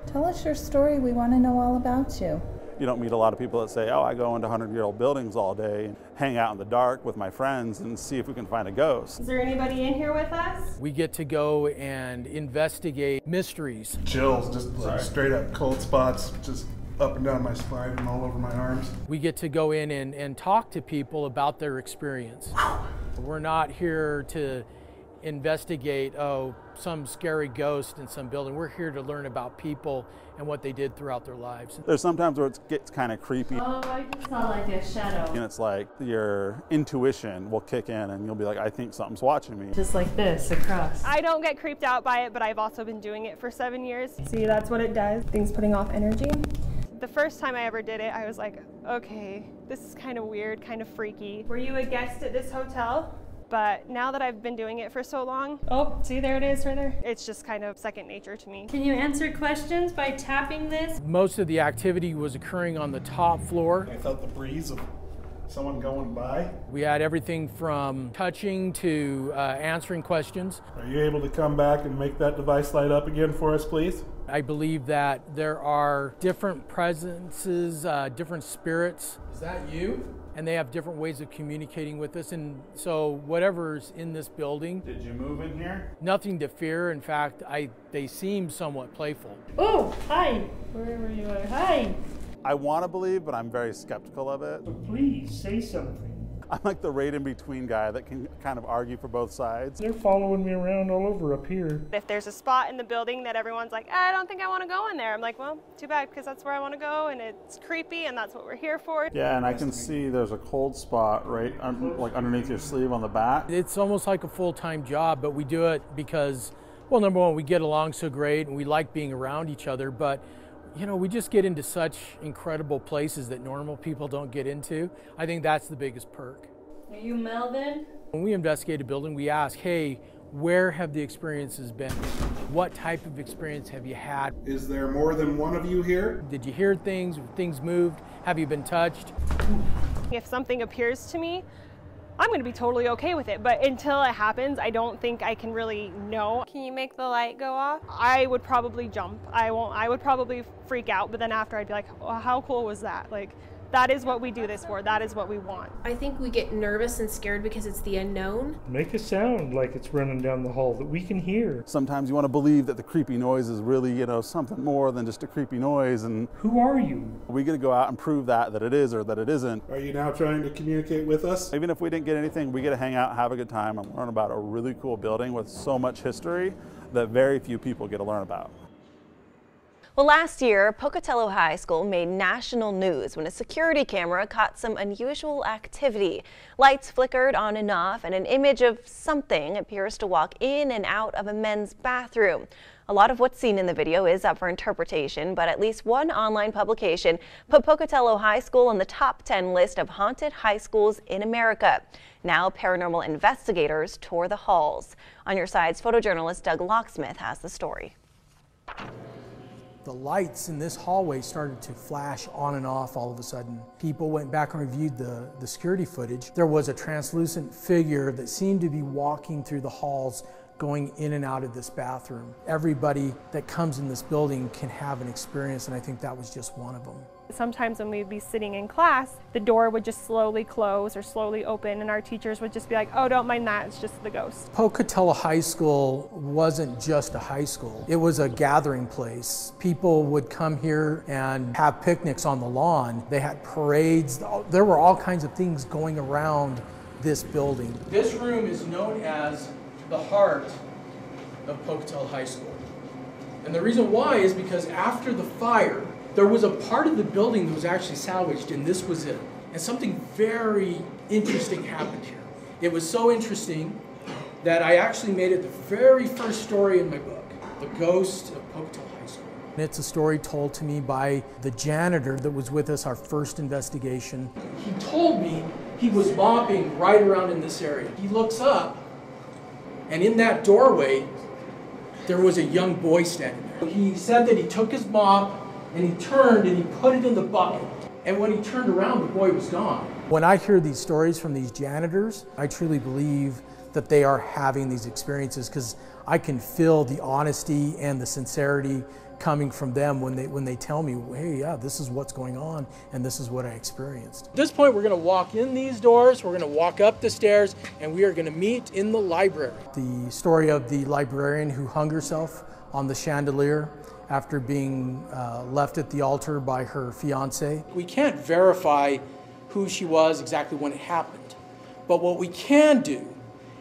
[SPEAKER 5] Tell us your story. We want to know all about you.
[SPEAKER 8] You don't meet a lot of people that say, oh, I go into 100-year-old buildings all day and hang out in the dark with my friends and see if we can find a ghost.
[SPEAKER 9] Is there anybody in here with us?
[SPEAKER 24] We get to go and investigate mysteries.
[SPEAKER 25] Chills, just like straight up cold spots, just up and down my spine and all over my arms.
[SPEAKER 24] We get to go in and talk to people about their experience. We're not here to investigate, some scary ghost in some building. We're here to learn about people and what they did throughout their lives.
[SPEAKER 8] There's sometimes where it gets kind of creepy.
[SPEAKER 10] Oh, I just saw like a shadow.
[SPEAKER 8] And it's like your intuition will kick in and you'll be like, I think something's watching me.
[SPEAKER 9] Just like this, across.
[SPEAKER 26] I don't get creeped out by it, but I've also been doing it for 7 years. See, that's what it does. Things putting off energy. The first time I ever did it, I was like, okay, this is kind of weird, kind of freaky. Were you a guest at this hotel? But now that I've been doing it for so long, oh, see, there it is right there. It's just kind of second nature to me.
[SPEAKER 10] Can you answer questions by tapping this?
[SPEAKER 24] Most of the activity was occurring on the top floor.
[SPEAKER 25] I felt the breeze of someone going by.
[SPEAKER 24] We had everything from touching to answering questions.
[SPEAKER 25] Are you able to come back and make that device light up again for us, please?
[SPEAKER 24] I believe that there are different presences, different spirits. Is that you? And they have different ways of communicating with us. And so whatever's in this building.
[SPEAKER 8] Did you move in here?
[SPEAKER 24] Nothing to fear. In fact, they seem somewhat playful.
[SPEAKER 10] Oh, hi. Wherever you are. Hi.
[SPEAKER 8] I want to believe, but I'm very skeptical of it.
[SPEAKER 10] But please say something.
[SPEAKER 8] I'm like the right in between guy that can kind of argue for both sides.
[SPEAKER 10] They're following me around all over up here.
[SPEAKER 26] If there's a spot in the building that everyone's like, I don't think I want to go in there, I'm like, well, too bad, because that's where I want to go, and it's creepy, and that's what we're here for.
[SPEAKER 8] Yeah, and I can see there's a cold spot right like underneath your sleeve on the back.
[SPEAKER 24] It's almost like a full-time job, but we do it because, well, number one, we get along so great, and we like being around each other, but you know, we just get into such incredible places that normal people don't get into. I think that's the biggest perk.
[SPEAKER 10] Are you Melvin?
[SPEAKER 24] When we investigate a building, we ask, hey, where have the experiences been? What type of experience have you had?
[SPEAKER 25] Is there more than one of you here?
[SPEAKER 24] Did you hear things? Things moved? Have you been touched?
[SPEAKER 26] If something appears to me, I'm going to be totally okay with it, but until it happens, I don't think I can really know. Can you make the light go off? I would probably jump. I would probably freak out, but then after I'd be like, well, how cool was that? Like, that is what we do this for. That is what we want.
[SPEAKER 9] I think we get nervous and scared because it's the unknown.
[SPEAKER 10] Make a sound like it's running down the hall that we can hear.
[SPEAKER 8] Sometimes you want to believe that the creepy noise is really, you know, something more than just a creepy noise. And
[SPEAKER 10] who are you?
[SPEAKER 8] We get to go out and prove that it is or that it isn't.
[SPEAKER 25] Are you now trying to communicate with us?
[SPEAKER 8] Even if we didn't get anything, we get to hang out, have a good time, and learn about a really cool building with so much history that very few people get to learn about.
[SPEAKER 27] Well, last year, Pocatello High School made national news when a security camera caught some unusual activity. Lights flickered on and off, and an image of something appears to walk in and out of a men's bathroom. A lot of what's seen in the video is up for interpretation, but at least one online publication put Pocatello High School on the top 10 list of haunted high schools in America. Now paranormal investigators tour the halls. On Your Side's photojournalist Doug Locksmith has the story.
[SPEAKER 24] The lights in this hallway started to flash on and off all of a sudden. People went back and reviewed the security footage. There was a translucent figure that seemed to be walking through the halls, going in and out of this bathroom. Everybody that comes in this building can have an experience, and I think that was just one of them.
[SPEAKER 26] Sometimes when we'd be sitting in class, the door would just slowly close or slowly open, and our teachers would just be like, oh, don't mind that, it's just the ghost.
[SPEAKER 24] Pocatello High School wasn't just a high school. It was a gathering place. People would come here and have picnics on the lawn. They had parades. There were all kinds of things going around this building. This room is known as the heart of Pocatello High School. And the reason why is because after the fire, there was a part of the building that was actually salvaged, and this was it. And something very interesting happened here. It was so interesting that I actually made it the very first story in my book, The Ghost of Pocatello High School. And it's a story told to me by the janitor that was with us our first investigation. He told me he was mopping right around in this area. He looks up, and in that doorway, there was a young boy standing there. He said that he took his mop, and he turned and he put it in the bucket. And when he turned around, the boy was gone. When I hear these stories from these janitors, I truly believe that they are having these experiences, because I can feel the honesty and the sincerity coming from them when they tell me, hey, yeah, this is what's going on and this is what I experienced. At this point, we're going to walk in these doors, we're going to walk up the stairs, and we are going to meet in the library. The story of the librarian who hung herself on the chandelier after being left at the altar by her fiance. We can't verify who she was exactly when it happened, but what we can do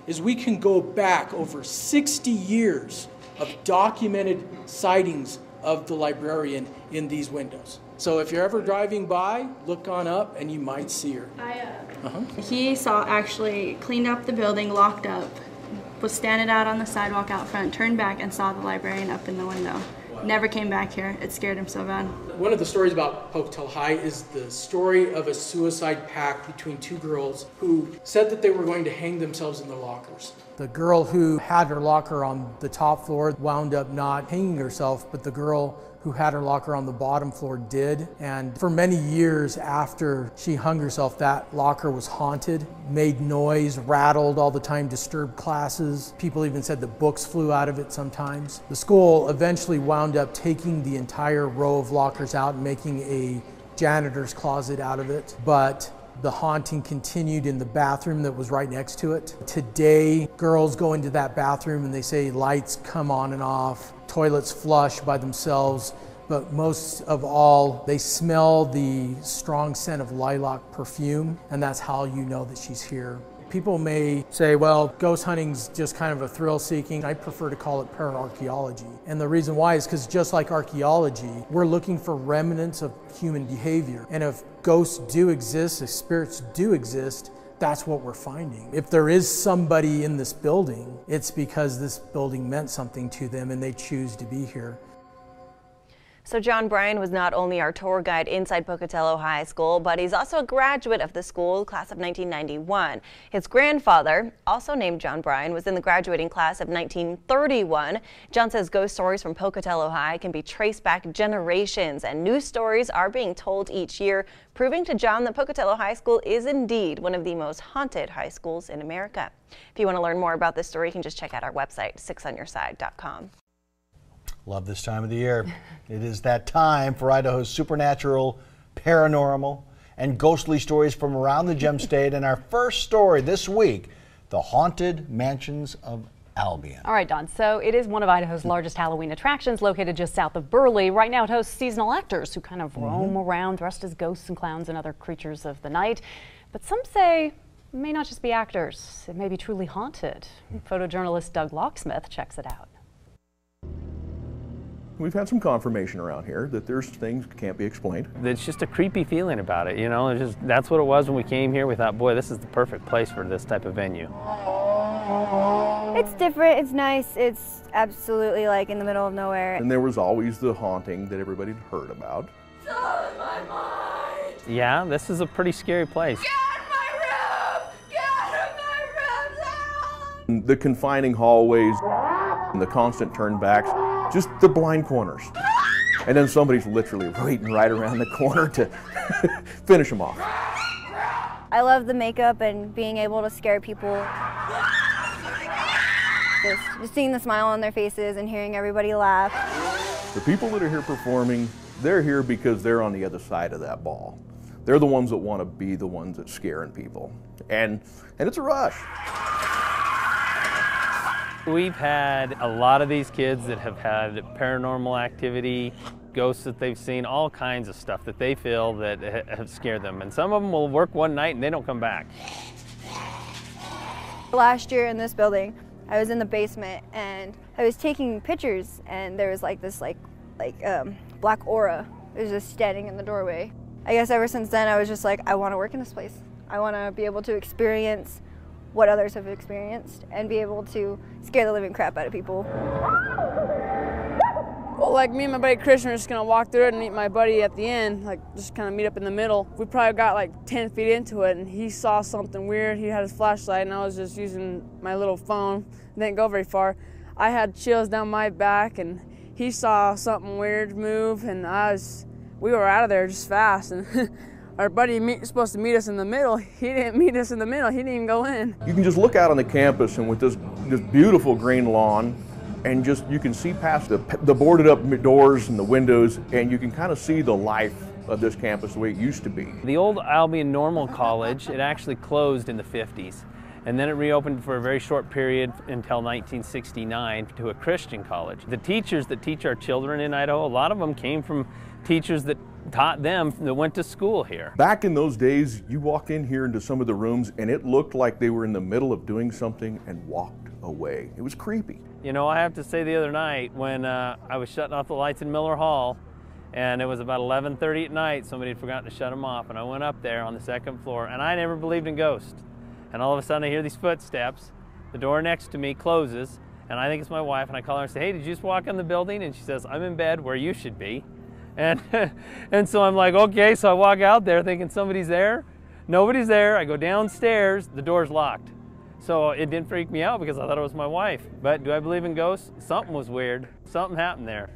[SPEAKER 24] is we can go back over 60 years of documented sightings of the librarian in these windows. So if you're ever driving by, look on up and you might see her.
[SPEAKER 2] He saw actually cleaned up the building, locked up, was standing out on the sidewalk out front, turned back and saw the librarian up in the window. Never came back here. It scared him so bad. One of the stories about Pocatello High is the story of a suicide pact between two girls who said that they were going to hang themselves in their lockers. The girl who had her locker on the top floor wound up not hanging herself, but the girl who had her locker on the bottom floor did. And for many years after she hung herself, that locker was haunted, made noise, rattled all the time, disturbed classes. People even said that books flew out of it sometimes. The school eventually wound up taking the entire row of lockers out and making a janitor's closet out of it. But the haunting continued in the bathroom that was right next to it. Today, girls go into that bathroom and they say lights come on and off, toilets flush by themselves, but most of all, they smell the strong scent of lilac perfume, and that's how you know that she's here. People may say, well, ghost hunting's just kind of a thrill-seeking. I prefer to call it pararchaeology. And the reason why is because just like archaeology, we're looking for remnants of human behavior. And if ghosts do exist, if spirits do exist, that's what we're finding. If there is somebody in this building, it's because this building meant something to them and they choose to be here.
[SPEAKER 27] So John Bryan was not only our tour guide inside Pocatello High School, but he's also a graduate of the school, class of 1991. His grandfather, also named John Bryan, was in the graduating class of 1931. John says ghost stories from Pocatello High can be traced back generations, and new stories are being told each year, proving to John that Pocatello High School is indeed one of the most haunted high schools in America. If you want to learn more about this story, you can just check out our website, 6onyourside.com.
[SPEAKER 3] Love this time of the year. It is that time for Idaho's supernatural, paranormal, and ghostly stories from around the Gem State. And our first story this week, the Haunted Mansions of Albion.
[SPEAKER 7] All right, Don. So it is one of Idaho's largest Halloween attractions, located just south of Burley. Right now it hosts seasonal actors who kind of roam around dressed as ghosts and clowns and other creatures of the night. But some say it may not just be actors. It may be truly haunted. Photojournalist Doug Locksmith checks it out.
[SPEAKER 11] We've had some confirmation around here that there's things that can't be explained.
[SPEAKER 12] It's just a creepy feeling about it, you know. It's just, that's what it was when we came here. We thought, boy, this is the perfect place for this type of venue.
[SPEAKER 1] It's different, it's nice, it's absolutely like in the middle of nowhere.
[SPEAKER 11] And there was always the haunting that everybody had heard about.
[SPEAKER 12] Yeah, this is a pretty scary place.
[SPEAKER 11] The confining hallways, and the constant turnbacks, just the blind corners. And then somebody's literally waiting right around the corner to finish them off.
[SPEAKER 1] I love the makeup and being able to scare people. Just seeing the smile on their faces and hearing everybody laugh.
[SPEAKER 11] The people that are here performing, they're here because they're on the other side of that ball. They're the ones that want to be the ones that scaring people. And it's a rush.
[SPEAKER 12] We've had a lot of these kids that have had paranormal activity, ghosts that they've seen, all kinds of stuff that they feel that have scared them. And some of them will work one night and they don't come back.
[SPEAKER 1] Last year in this building, I was in the basement and I was taking pictures and there was like this black aura. It was just standing in the doorway. I guess ever since then I was just like, I want to work in this place. I want to be able to experience what others have experienced and be able to scare the living crap out of people.
[SPEAKER 6] Well, like me and my buddy Christian are just gonna walk through it and meet my buddy at the end, like just kind of meet up in the middle. We probably got like 10 feet into it and he saw something weird. He had his flashlight and I was just using my little phone. It didn't go very far. I had chills down my back and he saw something weird move and we were out of there just fast. And our buddy supposed to meet us in the middle. He didn't meet us in the middle. He didn't even go in.
[SPEAKER 11] You can just look out on the campus and with this beautiful green lawn, and just you can see past the boarded up doors and the windows, and you can kind of see the life of this campus the way it used to be.
[SPEAKER 12] The old Albion Normal College, it actually closed in the 50s. And then it reopened for a very short period until 1969 to a Christian college. The teachers that teach our children in Idaho, a lot of them came from teachers that taught them that went to school here.
[SPEAKER 11] Back in those days, you walked in here into some of the rooms and it looked like they were in the middle of doing something and walked away. It was creepy.
[SPEAKER 12] You know, I have to say the other night when I was shutting off the lights in Miller Hall, and it was about 11:30 at night, somebody had forgotten to shut them off, and I went up there on the second floor, and I never believed in ghosts. And all of a sudden I hear these footsteps, the door next to me closes, and I think it's my wife, and I call her and say, hey, did you just walk in the building? And she says, I'm in bed where you should be. And, and so I'm like, okay, so I walk out there thinking somebody's there. Nobody's there. I go downstairs, the door's locked. So it didn't freak me out because I thought it was my wife. But do I believe in ghosts? Something was weird. Something happened there.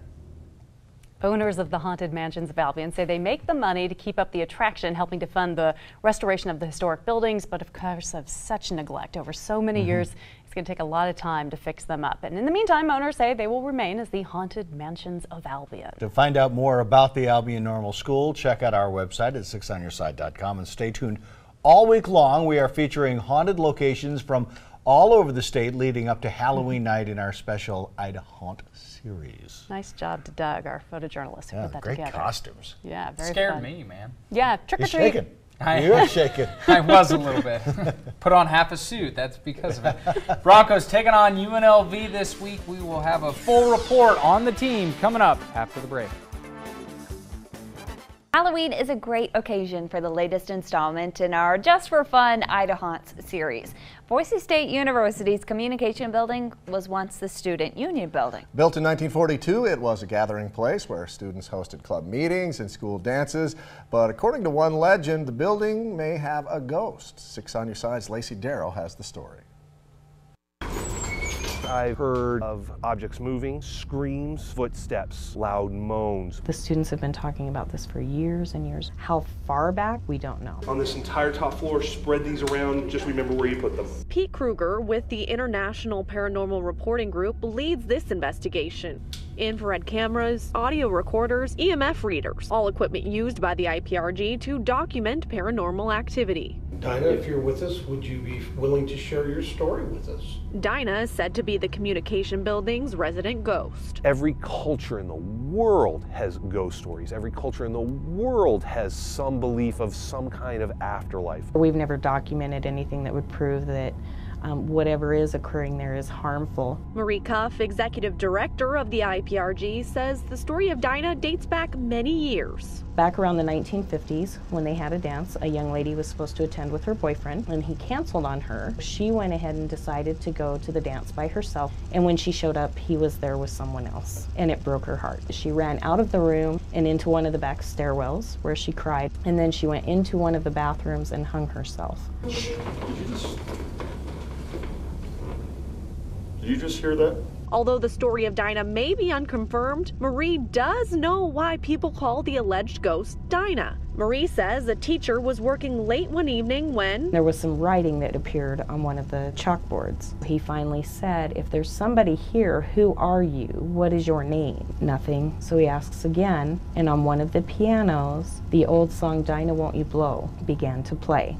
[SPEAKER 7] Owners of the Haunted Mansions of Albion say they make the money to keep up the attraction, helping to fund the restoration of the historic buildings, but of course of such neglect over so many years, it's going to take a lot of time to fix them up. And in the meantime, owners say they will remain as the Haunted Mansions of Albion.
[SPEAKER 3] To find out more about the Albion Normal School, check out our website at 6onyourside.com and stay tuned. All week long, we are featuring haunted locations from all over the state leading up to Halloween night in our special Idaho Haunt series.
[SPEAKER 7] Nice job to Doug, our photojournalist, who put that
[SPEAKER 3] great
[SPEAKER 7] together.
[SPEAKER 3] Great costumes.
[SPEAKER 7] Yeah, very
[SPEAKER 13] Scared
[SPEAKER 7] fun.
[SPEAKER 13] me, man.
[SPEAKER 7] Yeah, trick or treat.
[SPEAKER 3] You're shaking. You're shaking.
[SPEAKER 13] I was a little bit. Put on half a suit. That's because of it. Broncos taking on UNLV this week. We will have a full report on the team coming up after the break.
[SPEAKER 14] Halloween is a great occasion for the latest installment in our Just for Fun Idaho Haunts series. Boise State University's Communication Building was once the Student Union Building.
[SPEAKER 17] Built in 1942, it was a gathering place where students hosted club meetings and school dances. But according to one legend, the building may have a ghost. 6 on Your Side's Lacey Darrow has the story.
[SPEAKER 18] I've heard of objects moving, screams, footsteps, loud moans.
[SPEAKER 4] The students have been talking about this for years and years. How far back, we don't know.
[SPEAKER 18] On this entire top floor, spread these around, just remember where you put them.
[SPEAKER 23] Pete Kruger with the International Paranormal Reporting Group leads this investigation. Infrared cameras, audio recorders, EMF readers, all equipment used by the IPRG to document paranormal activity.
[SPEAKER 16] Dinah, if you're with us, would you be willing to share your story with us?
[SPEAKER 23] Dinah is said to be the Communication Building's resident ghost.
[SPEAKER 18] Every culture in the world has ghost stories. Every culture in the world has some belief of some kind of afterlife.
[SPEAKER 4] We've never documented anything that would prove that whatever is occurring there is harmful.
[SPEAKER 23] Marie Cuff, executive director of the IPRG, says the story of Dinah dates back many years.
[SPEAKER 4] Back around the 1950s, when they had a dance, a young lady was supposed to attend with her boyfriend, and he canceled on her. She went ahead and decided to go to the dance by herself, and when she showed up, he was there with someone else, and it broke her heart. She ran out of the room and into one of the back stairwells where she cried, and then she went into one of the bathrooms and hung herself.
[SPEAKER 5] Did you just hear that?
[SPEAKER 23] Although the story of Dinah may be unconfirmed, Marie does know why people call the alleged ghost Dinah. Marie says a teacher was working late one evening when
[SPEAKER 4] there was some writing that appeared on one of the chalkboards. He finally said, "If there's somebody here, who are you? What is your name?" Nothing. So he asks again, and on one of the pianos, the old song "Dinah, Won't You Blow" began to play.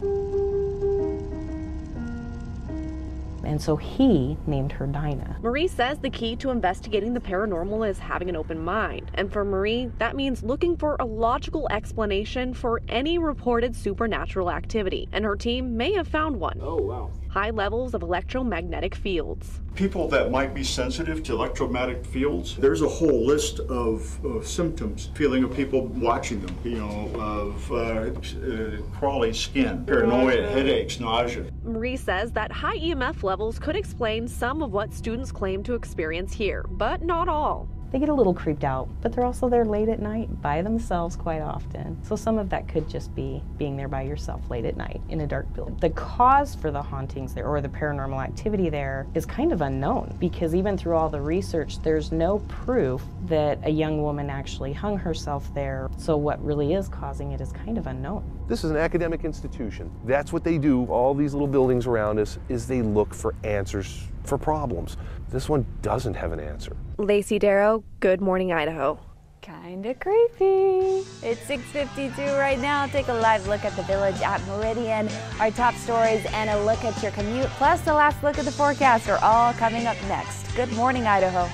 [SPEAKER 4] And so he named her Dinah.
[SPEAKER 23] Marie says the key to investigating the paranormal is having an open mind. And for Marie, that means looking for a logical explanation for any reported supernatural activity. And her team may have found one.
[SPEAKER 5] Oh, wow.
[SPEAKER 23] High levels of electromagnetic fields.
[SPEAKER 5] People that might be sensitive to electromagnetic fields, there's a whole list of symptoms, feeling of people watching them, you know, of crawly skin, paranoia, headaches, nausea.
[SPEAKER 23] Marie says that high EMF levels could explain some of what students claim to experience here, but not all.
[SPEAKER 4] They get a little creeped out, but they're also there late at night by themselves quite often. So some of that could just be being there by yourself late at night in a dark building. The cause for the hauntings there, or the paranormal activity there, is kind of unknown, because even through all the research, there's no proof that a young woman actually hung herself there. So what really is causing it is kind of unknown.
[SPEAKER 18] This is an academic institution. That's what they do. All these little buildings around us is they look for answers for problems. This one doesn't have an answer.
[SPEAKER 23] Lacey Darrow, Good Morning Idaho.
[SPEAKER 14] Kinda creepy. It's 6:52 right now. Take a live look at the village at Meridian. Our top stories and a look at your commute, plus the last look at the forecast are all coming up next. Good Morning Idaho.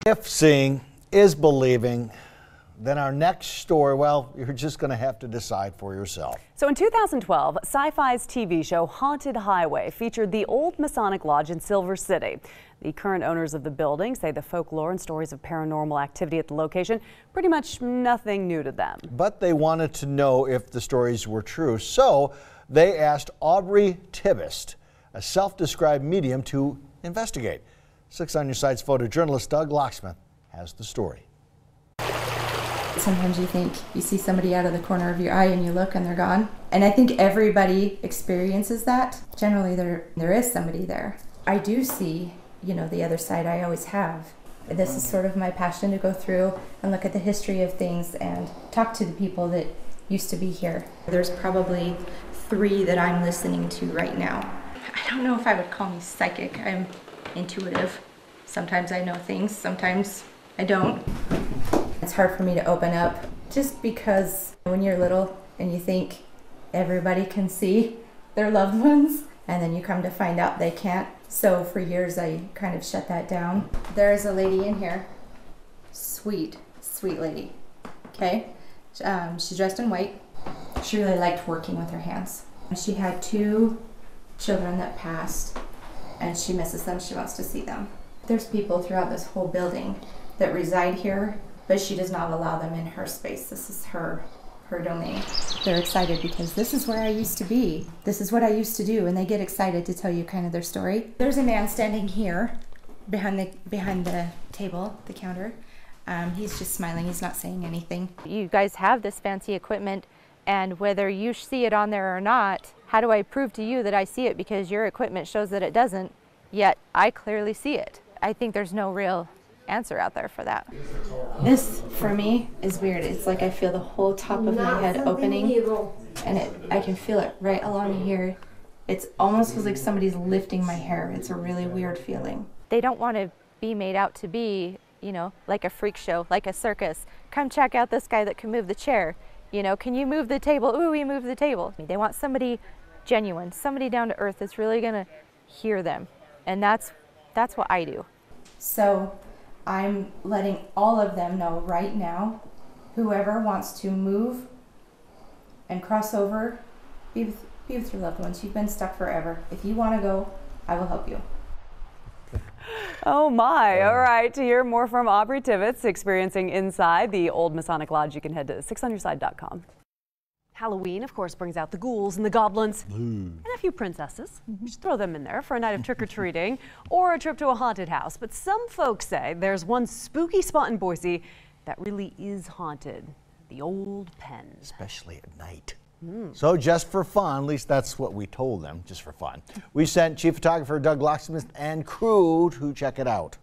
[SPEAKER 3] If seeing is believing, then our next story, well, you're just going to have to decide for yourself.
[SPEAKER 7] So in 2012, Sci-Fi's TV show Haunted Highway featured the old Masonic Lodge in Silver City. The current owners of the building say the folklore and stories of paranormal activity at the location, pretty much nothing new to them.
[SPEAKER 3] But they wanted to know if the stories were true, so they asked Aubrey Tibbist, a self-described medium, to investigate. 6 on Your Side's photojournalist Doug Locksmith has the story.
[SPEAKER 9] Sometimes you think you see somebody out of the corner of your eye and you look and they're gone. And I think everybody experiences that. Generally there is somebody there. I do see, you know, the other side. I always have. This is sort of my passion, to go through and look at the history of things and talk to the people that used to be here. There's probably 3 that I'm listening to right now. I don't know if I would call me psychic. I'm intuitive. Sometimes I know things, sometimes I don't. It's hard for me to open up, just because when you're little and you think everybody can see their loved ones, and then you come to find out they can't. So for years I kind of shut that down. There's a lady in here, sweet lady, okay? She's dressed in white. She really liked working with her hands. She had 2 children that passed, and she misses them. She wants to see them. There's people throughout this whole building that reside here, but she does not allow them in her space. This is her domain. They're excited because this is where I used to be. This is what I used to do, and they get excited to tell you kind of their story. There's a man standing here behind the table, the counter. He's just smiling. He's not saying anything.
[SPEAKER 15] You guys have this fancy equipment, and whether you see it on there or not, how do I prove to you that I see it, because your equipment shows that it doesn't, yet I clearly see it? I think there's no real answer out there for that.
[SPEAKER 9] This, for me, is weird. It's like I feel the whole top of my head opening, and I can feel it right along here. It almost feels like somebody's lifting my hair. It's a really weird feeling.
[SPEAKER 15] They don't want to be made out to be, you know, like a freak show, like a circus. Come check out this guy that can move the chair. You know, can you move the table? Ooh, he moved the table. They want somebody genuine, somebody down to earth that's really gonna hear them. And that's what I do.
[SPEAKER 9] So I'm letting all of them know right now, whoever wants to move and cross over, be Be with your loved ones. You've been stuck forever. If you want to go, I will help you.
[SPEAKER 7] Oh my, all right. To hear more from Aubrey Tibbetts experiencing inside the old Masonic Lodge, you can head to 6onyourside.com. Halloween, of course, brings out the ghouls and the goblins and a few princesses. Just throw them in there for a night of trick-or-treating or a trip to a haunted house. But some folks say there's one spooky spot in Boise that really is haunted, the old pen.
[SPEAKER 3] Especially at night. So just for fun, at least that's what we told them, just for fun, we sent Chief Photographer Doug Locksmith and crew to check it out.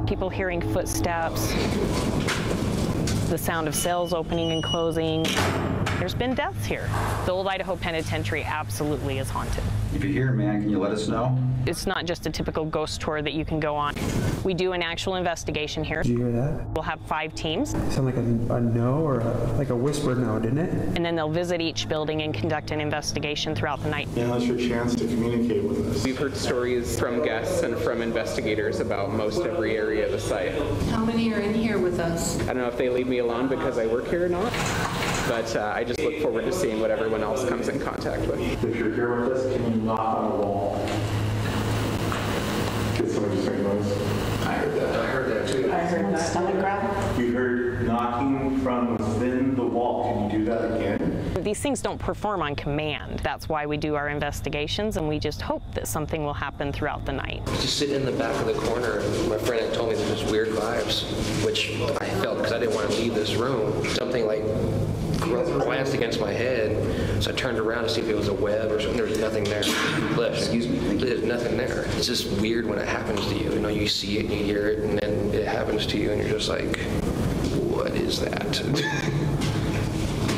[SPEAKER 4] People hearing footsteps, the sound of cells opening and closing. There's been deaths here. The old Idaho Penitentiary absolutely is haunted.
[SPEAKER 8] If you're here, man, can you let us know?
[SPEAKER 4] It's not just a typical ghost tour that you can go on. We do an actual investigation here.
[SPEAKER 10] Did you hear that?
[SPEAKER 4] We'll have 5 teams.
[SPEAKER 10] It sounded like a no or like a whisper no, didn't it?
[SPEAKER 4] And then they'll visit each building and conduct an investigation throughout the night.
[SPEAKER 8] Now is your chance to communicate with us.
[SPEAKER 19] We've heard stories from guests and from investigators about most every area of the site.
[SPEAKER 20] How many are in here with us?
[SPEAKER 19] I don't know if they leave me alone because I work here or not, but I just look forward to seeing what everyone else comes in contact with.
[SPEAKER 8] If you're here with us, can you knock on the wall? Did somebody just make noise? I heard that. I heard that too.
[SPEAKER 20] I heard that. Stomach grab.
[SPEAKER 8] You heard knocking from within the wall. Can you do that again?
[SPEAKER 4] These things don't perform on command. That's why we do our investigations, and we just hope that something will happen throughout the night.
[SPEAKER 21] Just sitting in the back of the corner, and my friend had told me there's just weird vibes, which I felt because I didn't want to leave this room. Something like glanced against my head, so I turned around to see if it was a web or something. There was nothing there. Excuse me. There's nothing there. It's just weird when it happens to you. You know, you see it and you hear it, and then it happens to you, and you're just like, what is that?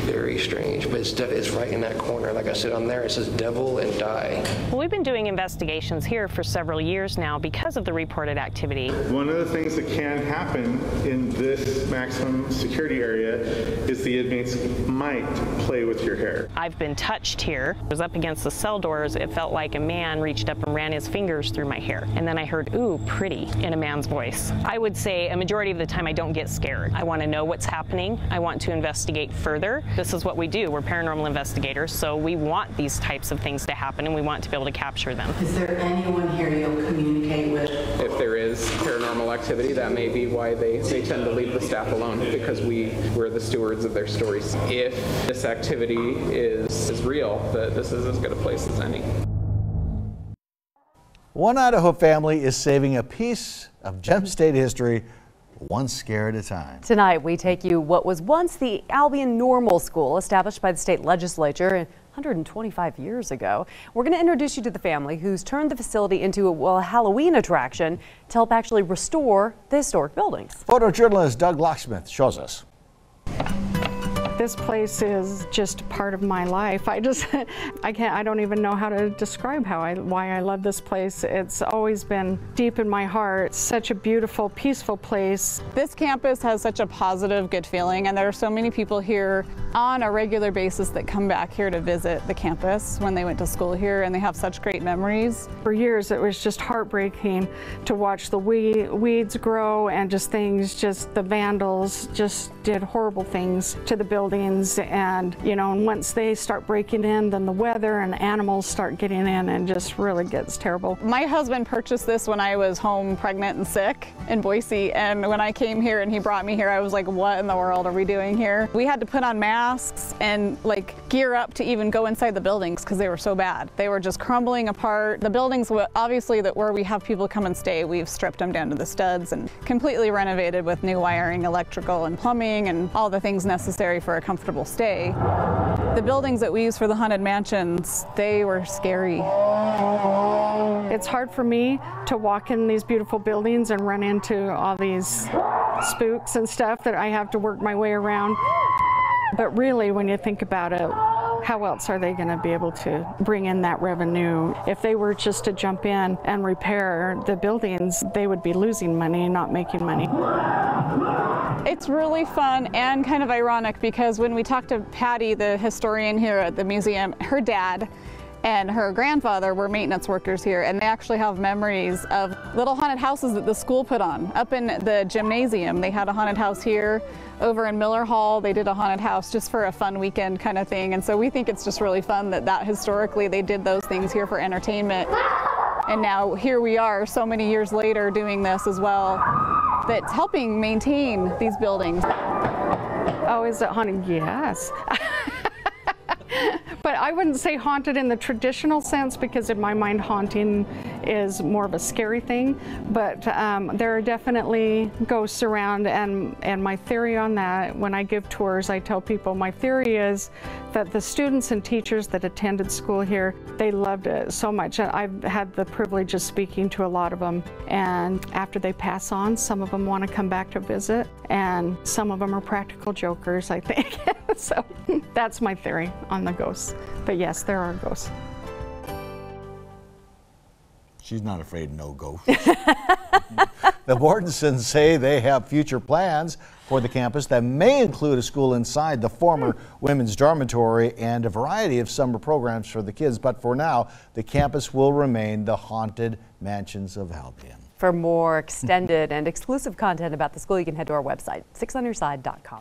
[SPEAKER 21] Very strange, but it's right in that corner. Like I said on there, it says devil and die.
[SPEAKER 4] Well, we've been doing investigations here for several years now because of the reported activity.
[SPEAKER 8] One of the things that can happen in this maximum security area is the inmates might play with your hair.
[SPEAKER 4] I've been touched here. I was up against the cell doors. It felt like a man reached up and ran his fingers through my hair. And then I heard, ooh, pretty, in a man's voice. I would say a majority of the time I don't get scared. I want to know what's happening. I want to investigate further. This is what we do. We're paranormal investigators, so we want these types of things to happen, and we want to be able to capture them.
[SPEAKER 20] Is there anyone here you'll communicate with?
[SPEAKER 19] If there is paranormal activity, that may be why they tend to leave the staff alone, because we're the stewards of their stories. If this activity is real, this is as good a place as any.
[SPEAKER 3] One Idaho family is saving a piece of Gem State history, one scare at a time.
[SPEAKER 7] Tonight, we take you what was once the Albion Normal School, established by the state legislature 125 years ago. We're going to introduce you to the family who's turned the facility into a Halloween attraction to help actually restore the historic buildings.
[SPEAKER 3] Photojournalist Doug Locksmith shows us.
[SPEAKER 22] This place is just part of my life. I don't even know how to describe why I love this place. It's always been deep in my heart. It's such a beautiful, peaceful place.
[SPEAKER 25] This campus has such a positive, good feeling, and there are so many people here on a regular basis that come back here to visit the campus when they went to school here, and they have such great memories.
[SPEAKER 22] For years, it was just heartbreaking to watch the weeds grow and the vandals just did horrible things to the buildings. And once they start breaking in, then the weather and animals start getting in, and just really gets terrible.
[SPEAKER 25] My husband purchased this when I was home pregnant and sick in Boise, and when I came here and he brought me here, I was like, what in the world are we doing here? We had to put on masks and gear up to even go inside the buildings because they were so bad. They were just crumbling apart. The buildings, obviously, where we have people come and stay, we've stripped them down to the studs and completely renovated with new wiring, electrical and plumbing, and all the things necessary for a comfortable stay. The buildings that we use for the haunted mansions, they were scary.
[SPEAKER 22] It's hard for me to walk in these beautiful buildings and run into all these spooks and stuff that I have to work my way around. But really, when you think about it, how else are they going to be able to bring in that revenue? If they were just to jump in and repair the buildings, they would be losing money, not making money.
[SPEAKER 25] It's really fun and kind of ironic because when we talked to Patty, the historian here at the museum, her dad and her grandfather were maintenance workers here, and they actually have memories of little haunted houses that the school put on. Up in the gymnasium, they had a haunted house here. Over in Miller Hall, they did a haunted house just for a fun weekend kind of thing, and so we think it's just really fun that historically they did those things here for entertainment. And now here we are so many years later doing this as well, that's helping maintain these buildings.
[SPEAKER 22] Oh, is it haunted? Yes. But I wouldn't say haunted in the traditional sense, because in my mind haunting is more of a scary thing. But there are definitely ghosts around, and my theory on that, when I give tours, I tell people my theory is that the students and teachers that attended school here, they loved it so much. I've had the privilege of speaking to a lot of them, and after they pass on, some of them want to come back to visit, and some of them are practical jokers, I think. So that's my theory on the ghosts. But yes, there are ghosts.
[SPEAKER 3] She's not afraid of no ghosts. The Mortensons say they have future plans for the campus that may include a school inside the former women's dormitory and a variety of summer programs for the kids. But for now, the campus will remain the Haunted Mansions of Albion.
[SPEAKER 1] For more extended and exclusive content about the school, you can head to our website, 6onyourside.com.